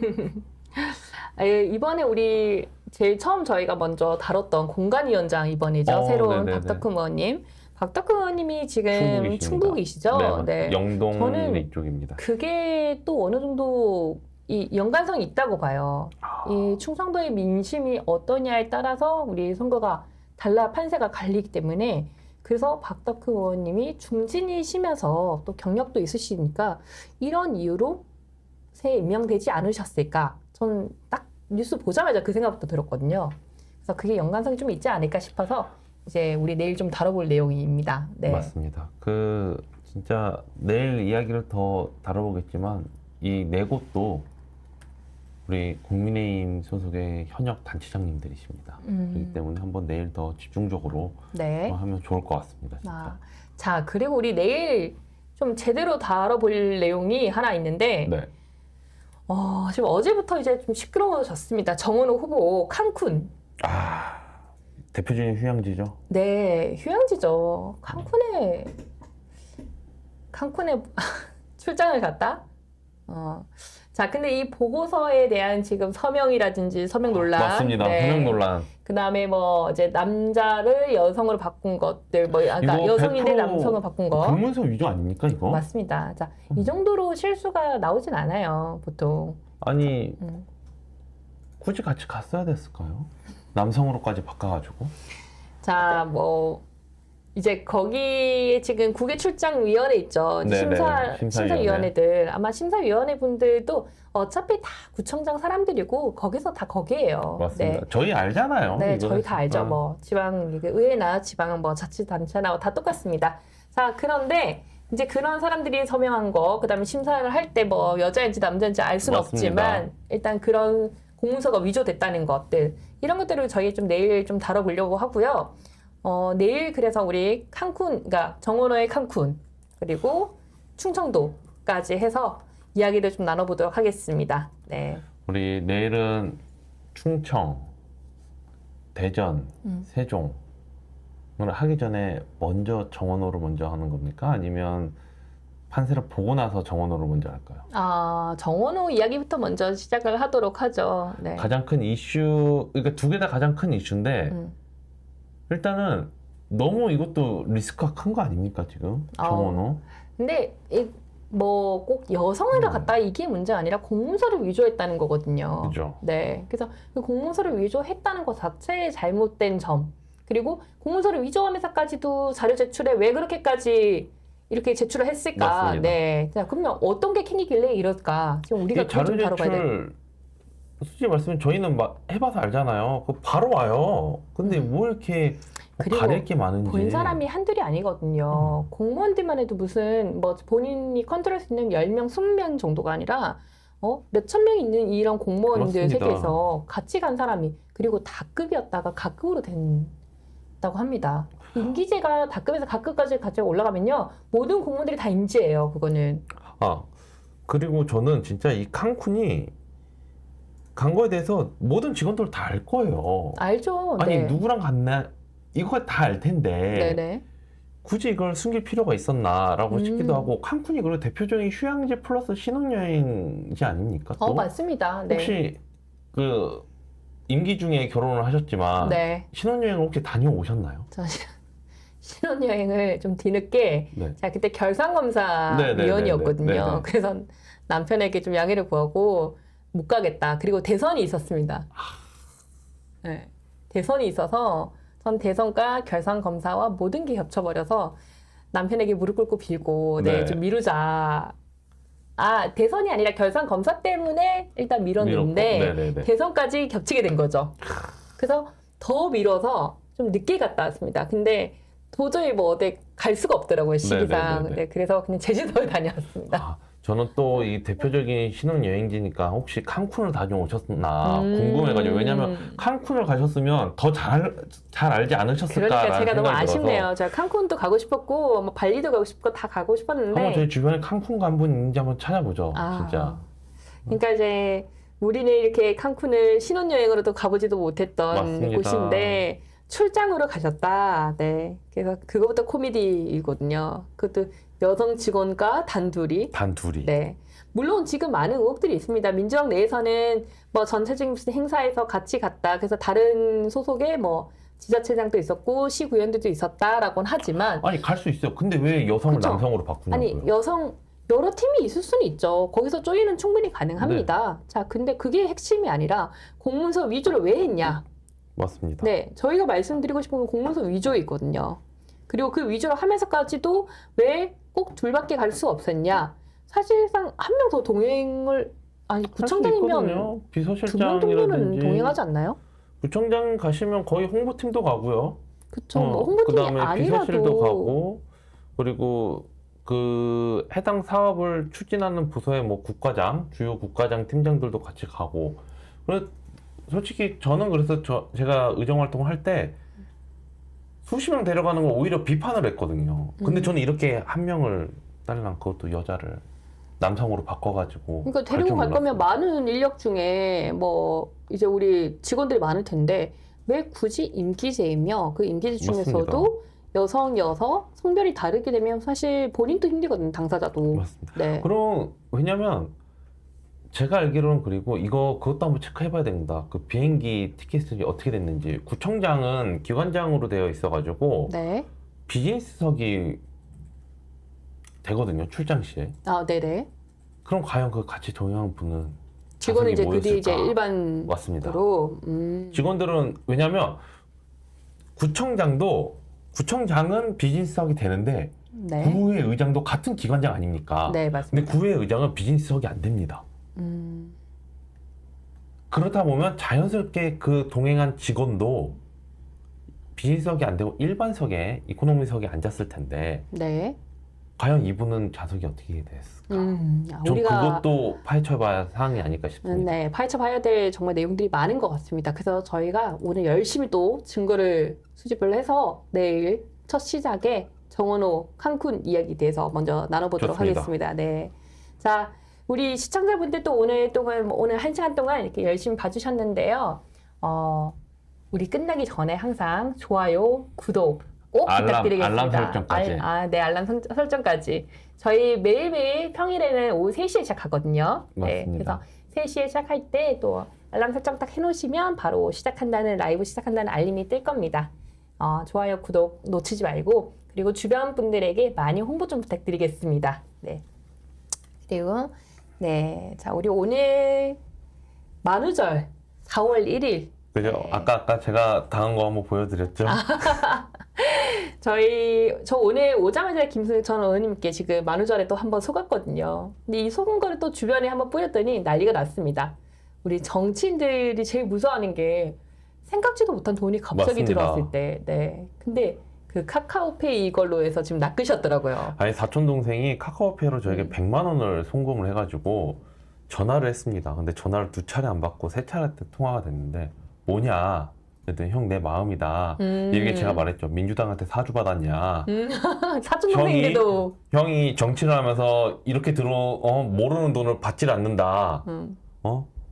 이번에 우리 제일 처음 저희가 먼저 다뤘던 공간위원장 이번이죠. 새로운 네네네. 박덕흠 의원님. 박덕흠 의원님이 지금 충북이십니다. 충북이시죠? 네. 영동 저는 이쪽입니다. 그게 또 어느 정도 이 연관성이 있다고 봐요. 이 충청도의 민심이 어떠냐에 따라서 우리 선거가 판세가 갈리기 때문에 그래서 박덕흠 의원님이 중진이시면서 또 경력도 있으시니까 이런 이유로 새 임명되지 않으셨을까? 저는 딱 뉴스 보자마자 그 생각부터 들었거든요. 그래서 그게 연관성이 좀 있지 않을까 싶어서 이제 우리 내일 좀 다뤄볼 내용입니다. 네. 맞습니다. 진짜 내일 이야기를 더 다뤄보겠지만 이 네 곳도 우리 국민의힘 소속의 현역 단체장님들이십니다. 그렇기 때문에 한번 내일 더 집중적으로 네. 하면 좋을 것 같습니다. 진짜. 자, 그리고 우리 내일 좀 제대로 다뤄볼 내용이 하나 있는데 네. 지금 어제부터 이제 좀 시끄러워졌습니다. 정원호 후보 칸쿤. 대표적인 휴양지죠. 네, 휴양지죠. 칸쿤에 출장을 갔다? 자, 근데 이 보고서에 대한 지금 서명이라든지 서명 논란. 맞습니다. 네. 서명 논란. 그 다음에 뭐 이제 남자를 여성으로 바꾼 것들, 그러니까 이거 여성인데 100% 남성을 바꾼 거. 공문서 위조 아닙니까 이거? 맞습니다. 자, 이 정도로 실수가 나오진 않아요, 보통. 아니 굳이 같이 갔어야 됐을까요? 남성으로까지 바꿔가지고. 자, 뭐 이제 거기에 지금 국외출장위원회 있죠. 네네, 심사위원회들. 아마 심사위원회 분들도 어차피 다 구청장 사람들이고 거기서 다 거기에요. 맞습니다. 네. 저희 알잖아요. 네, 이거. 저희 다 알죠. 뭐 지방 의회나 지방 뭐 자치단체나 다 똑같습니다. 자, 그런데 이제 그런 사람들이 서명한 거, 그다음에 심사를 할 때 뭐 여자인지 남자인지 알 수는 맞습니다. 없지만 일단 그런 공문서가 위조됐다는 것들 이런 것들을 저희 좀 내일 좀 다뤄보려고 하고요. 내일 그래서 우리 그러니까 정원호의 칸쿤 그리고 충청도까지 해서 이야기를 좀 나눠보도록 하겠습니다. 네. 우리 내일은 충청, 대전, 세종을 하기 전에 먼저 정원호를 먼저 하는 겁니까? 아니면 판세를 보고 나서 정원호를 먼저 할까요? 정원호 이야기부터 먼저 시작을 하도록 하죠. 네. 가장 큰 이슈, 그러니까 두 개 다 가장 큰 이슈인데 일단은 너무 이것도 리스크가 큰 거 아닙니까 지금 정원호? 근데 뭐 꼭 여성을 갖다 이게 문제가 아니라 공문서를 위조했다는 거거든요. 그죠. 네. 그래서 그 공문서를 위조했다는 것 자체의 잘못된 점. 그리고 공문서를 위조하면서까지도 자료 제출에 왜 그렇게까지 이렇게 제출을 했을까? 맞습니다. 네. 자, 그러면 어떤 게 캥기길래 이럴까? 지금 우리가 그걸 좀 다뤄봐야 돼. 솔직히 말씀은 저희는 막 해봐서 알잖아요. 그 바로 와요. 근데 뭐 이렇게 가릴 게 많은지. 본 사람이 한둘이 아니거든요. 공무원들만 해도 무슨 뭐 본인이 컨트롤할 수 있는 10명, 20명 정도가 아니라 몇천 명 있는 이런 공무원들 그렇습니다. 세계에서 같이 간 사람이 그리고 다급이었다가 가급으로 된다고 합니다. 임기제가 다급에서 가급까지 같이 올라가면요. 모든 공무원들이 다 임지예요. 그거는. 그리고 저는 진짜 이 칸쿤이 간 거에 대해서 모든 직원들 다 알 거예요. 알죠. 아니 네. 누구랑 갔나 이거 다 알 텐데 네네. 굳이 이걸 숨길 필요가 있었나라고 싶기도 하고 칸쿤이 그리고 대표적인 휴양지 플러스 신혼여행지 아닙니까? 또? 맞습니다. 네. 혹시 그 임기 중에 결혼을 하셨지만 네. 신혼여행을 혹시 다녀오셨나요? 저 신혼여행을 좀 뒤늦게 네. 제가 그때 결산검사위원이었거든요. 네네네네. 그래서 남편에게 좀 양해를 구하고 못 가겠다. 그리고 대선이 있었습니다. 네. 대선이 있어서 전 대선과 결선 검사와 모든 게 겹쳐버려서 남편에게 무릎 꿇고 빌고 네. 좀 미루자. 대선이 아니라 결선 검사 때문에 일단 밀었는데 네네네. 대선까지 겹치게 된 거죠. 그래서 더 미뤄서 좀 늦게 갔다 왔습니다. 근데 도저히 뭐 어디 갈 수가 없더라고요, 시기상. 네네네네. 네, 그래서 그냥 제주도에 다녀왔습니다. 저는 또 이 대표적인 신혼여행지니까 혹시 칸쿤을 다녀오셨나 궁금해가지고, 왜냐면 칸쿤을 가셨으면 더 잘 알지 않으셨을까라는 그러니까 제가 너무 생각이 아쉽네요. 들어서 제가 칸쿤도 가고 싶었고 뭐 발리도 가고 싶고 다 가고 싶었는데 한번 저희 주변에 칸쿤 간 분 있는지 한번 찾아보죠. 아. 진짜. 그러니까 이제 우리는 이렇게 칸쿤을 신혼여행으로도 가보지도 못했던 맞습니다. 곳인데 출장으로 가셨다. 네. 그래서 그거부터 코미디이거든요. 그것도 여성 직원과 단둘이. 네. 물론 지금 많은 의혹들이 있습니다. 민주당 내에서는 뭐 전체적인 무슨 행사에서 같이 갔다. 그래서 다른 소속의 뭐 지자체장도 있었고 시구위원들도 있었다라고는 하지만 아니 갈 수 있어요. 근데 왜 여성을 그쵸? 남성으로 바꾸냐고요. 아니 여성 여러 팀이 있을 수는 있죠. 거기서 조인은 충분히 가능합니다. 자, 근데 그게 핵심이 아니라 공문서 위조를 왜 했냐? 맞습니다. 네, 저희가 말씀드리고 싶은 건 공문서 위조이거든요. 그리고 그 위조를 하면서까지도 왜 꼭 둘밖에 갈 수 없었냐? 사실상 한 명 더 동행을 구청장이면 두 명 정도는 비서실장이라든지 동행하지 않나요? 구청장 가시면 거의 홍보팀도 가고요. 그쵸. 뭐 홍보팀이 그다음에 아니라도 비서실도 가고, 그리고 그 해당 사업을 추진하는 부서의 뭐 국과장, 주요 국과장 팀장들도 같이 가고. 그래 솔직히 저는 그래서 제가 의정 활동을 할 때 수십 명 데려가는 걸 오히려 비판을 했거든요. 근데 저는 이렇게 한 명을 딸랑 그것도 여자를 남성으로 바꿔가지고. 그러니까 데리고 갈 거면 많은 인력 중에 뭐 이제 우리 직원들이 많을 텐데 왜 굳이 임기제이며 그 임기제 중에서도 맞습니다. 여성 성별이 다르게 되면 사실 본인도 힘들거든요, 당사자도. 맞습니다. 네. 그럼 왜냐면 제가 알기로는, 그리고 그것도 한번 체크해봐야 됩니다. 그 비행기 티켓이 어떻게 됐는지. 구청장은 기관장으로 되어 있어가지고 네. 비즈니스석이 되거든요, 출장 시에. 네네. 그럼 과연 그 같이 동행한 분은 직원은 이제 좌석이 그뒤 이제 뭐였을까? 일반으로. 맞습니다. 음. 직원들은 왜냐면 구청장은 비즈니스석이 되는데 네. 구의 의장도 같은 기관장 아닙니까? 네, 근데 맞습니다. 구의 의장은 비즈니스석이 안 됩니다. 그러다 보면 자연스럽게 그 동행한 직원도 비즈니스석이 안 되고 일반석에 이코노미석에 앉았을 텐데 네. 과연 이분은 좌석이 어떻게 됐을까? 좀 우리가 그것도 파헤쳐봐야 사항이 아닐까 싶습니다. 네, 파헤쳐봐야 될 정말 내용들이 많은 것 같습니다. 그래서 저희가 오늘 열심히 또 증거를 수집을 해서 내일 첫 시작에 정원호 칸쿤 이야기에 대해서 먼저 나눠보도록 좋습니다. 하겠습니다. 네. 자, 우리 시청자분들 또 오늘 1시간 동안 이렇게 열심히 봐주셨는데요. 우리 끝나기 전에 항상 좋아요, 구독 꼭 부탁드리겠습니다. 알람 설정까지. 네, 알람 설정까지. 저희 매일매일 평일에는 오후 3시에 시작하거든요. 네, 맞습니다. 그래서 3시에 시작할 때 또 알람 설정 딱 해놓으시면 바로 라이브 시작한다는 알림이 뜰 겁니다. 좋아요, 구독 놓치지 말고, 그리고 주변 분들에게 많이 홍보 좀 부탁드리겠습니다. 네. 그리고, 네. 자, 우리 오늘 만우절 4월 1일. 그죠? 네. 아까 제가 당한 거 한번 보여드렸죠? 저 오늘 오자마자 김순희 전 의원님께 지금 만우절에 또 한번 속았거든요. 근데 이 속은 거를 또 주변에 한번 뿌렸더니 난리가 났습니다. 우리 정치인들이 제일 무서워하는 게 생각지도 못한 돈이 갑자기 맞습니다. 들어왔을 때. 네. 근데 그 카카오페이 이걸로 해서 지금 낚으셨더라고요. 아니, 사촌 동생이 카카오페이로 저에게 100만 원을 송금을 해가지고 전화를 했습니다. 근데 전화를 2차례 안 받고 3차례 때 통화가 됐는데 뭐냐? 그랬더니 형 내 마음이다. 이렇게 제가 말했죠. 민주당한테 사주 받았냐? 사촌 동생인데도 형이 정치를 하면서 이렇게 모르는 돈을 받질 않는다.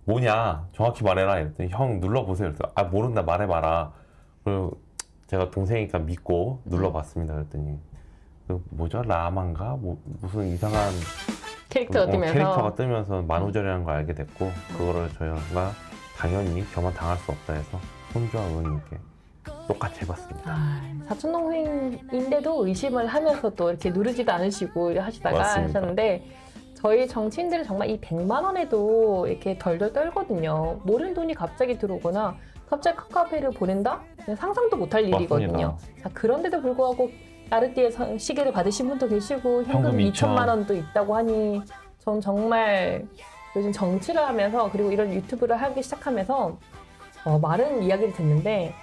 뭐냐? 정확히 말해라. 이랬더니 형 눌러보세요. 그래서 모른다 말해봐라. 그리고 제가 동생이니까 믿고 눌러봤습니다. 그랬더니 뭐죠? 라만가? 무슨 이상한 캐릭터가 뜨면서 만우절이라는 걸 알게 됐고, 그거를 저희가 당연히 저만 당할 수 없다 해서 손주아 의원님께 똑같이 해봤습니다. 사촌 동생인데도 의심을 하면서 또 이렇게 누르지도 않으시고 하시다가 맞습니다. 하셨는데, 저희 정치인들은 정말 이 100만 원에도 이렇게 덜덜 떨거든요. 모르는 돈이 갑자기 들어오거나 갑자기 카카오페이를 보낸다? 그냥 상상도 못할 일이거든요. 자, 그런데도 불구하고 까르띠에 시계를 받으신 분도 계시고 현금 2천만 원도 있다고 하니 전 정말 요즘 정치를 하면서 그리고 이런 유튜브를 하기 시작하면서 많은 이야기를 듣는데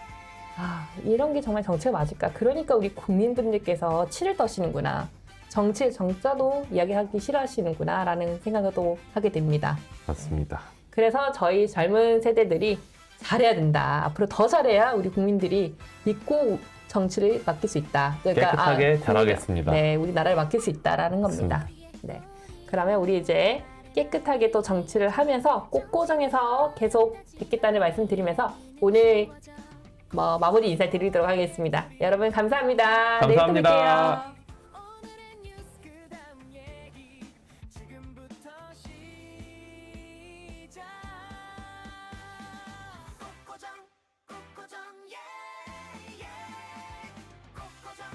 이런 게 정말 정치가 맞을까? 그러니까 우리 국민분들께서 치를 떠시는구나. 정치의 정자도 이야기하기 싫어하시는구나 라는 생각을 또 하게 됩니다. 맞습니다. 그래서 저희 젊은 세대들이 잘해야 된다. 앞으로 더 잘해야 우리 국민들이 믿고 정치를 맡길 수 있다. 그러니까 깨끗하게 잘하겠습니다. 네, 우리나라를 맡길 수 있다라는 겁니다. 네, 그러면 우리 이제 깨끗하게 또 정치를 하면서 꽃고정해서 계속 뵙겠다는 말씀드리면서 오늘 마무리 인사드리도록 하겠습니다. 여러분 감사합니다. 내일 또 감사합니다. 뵐게요.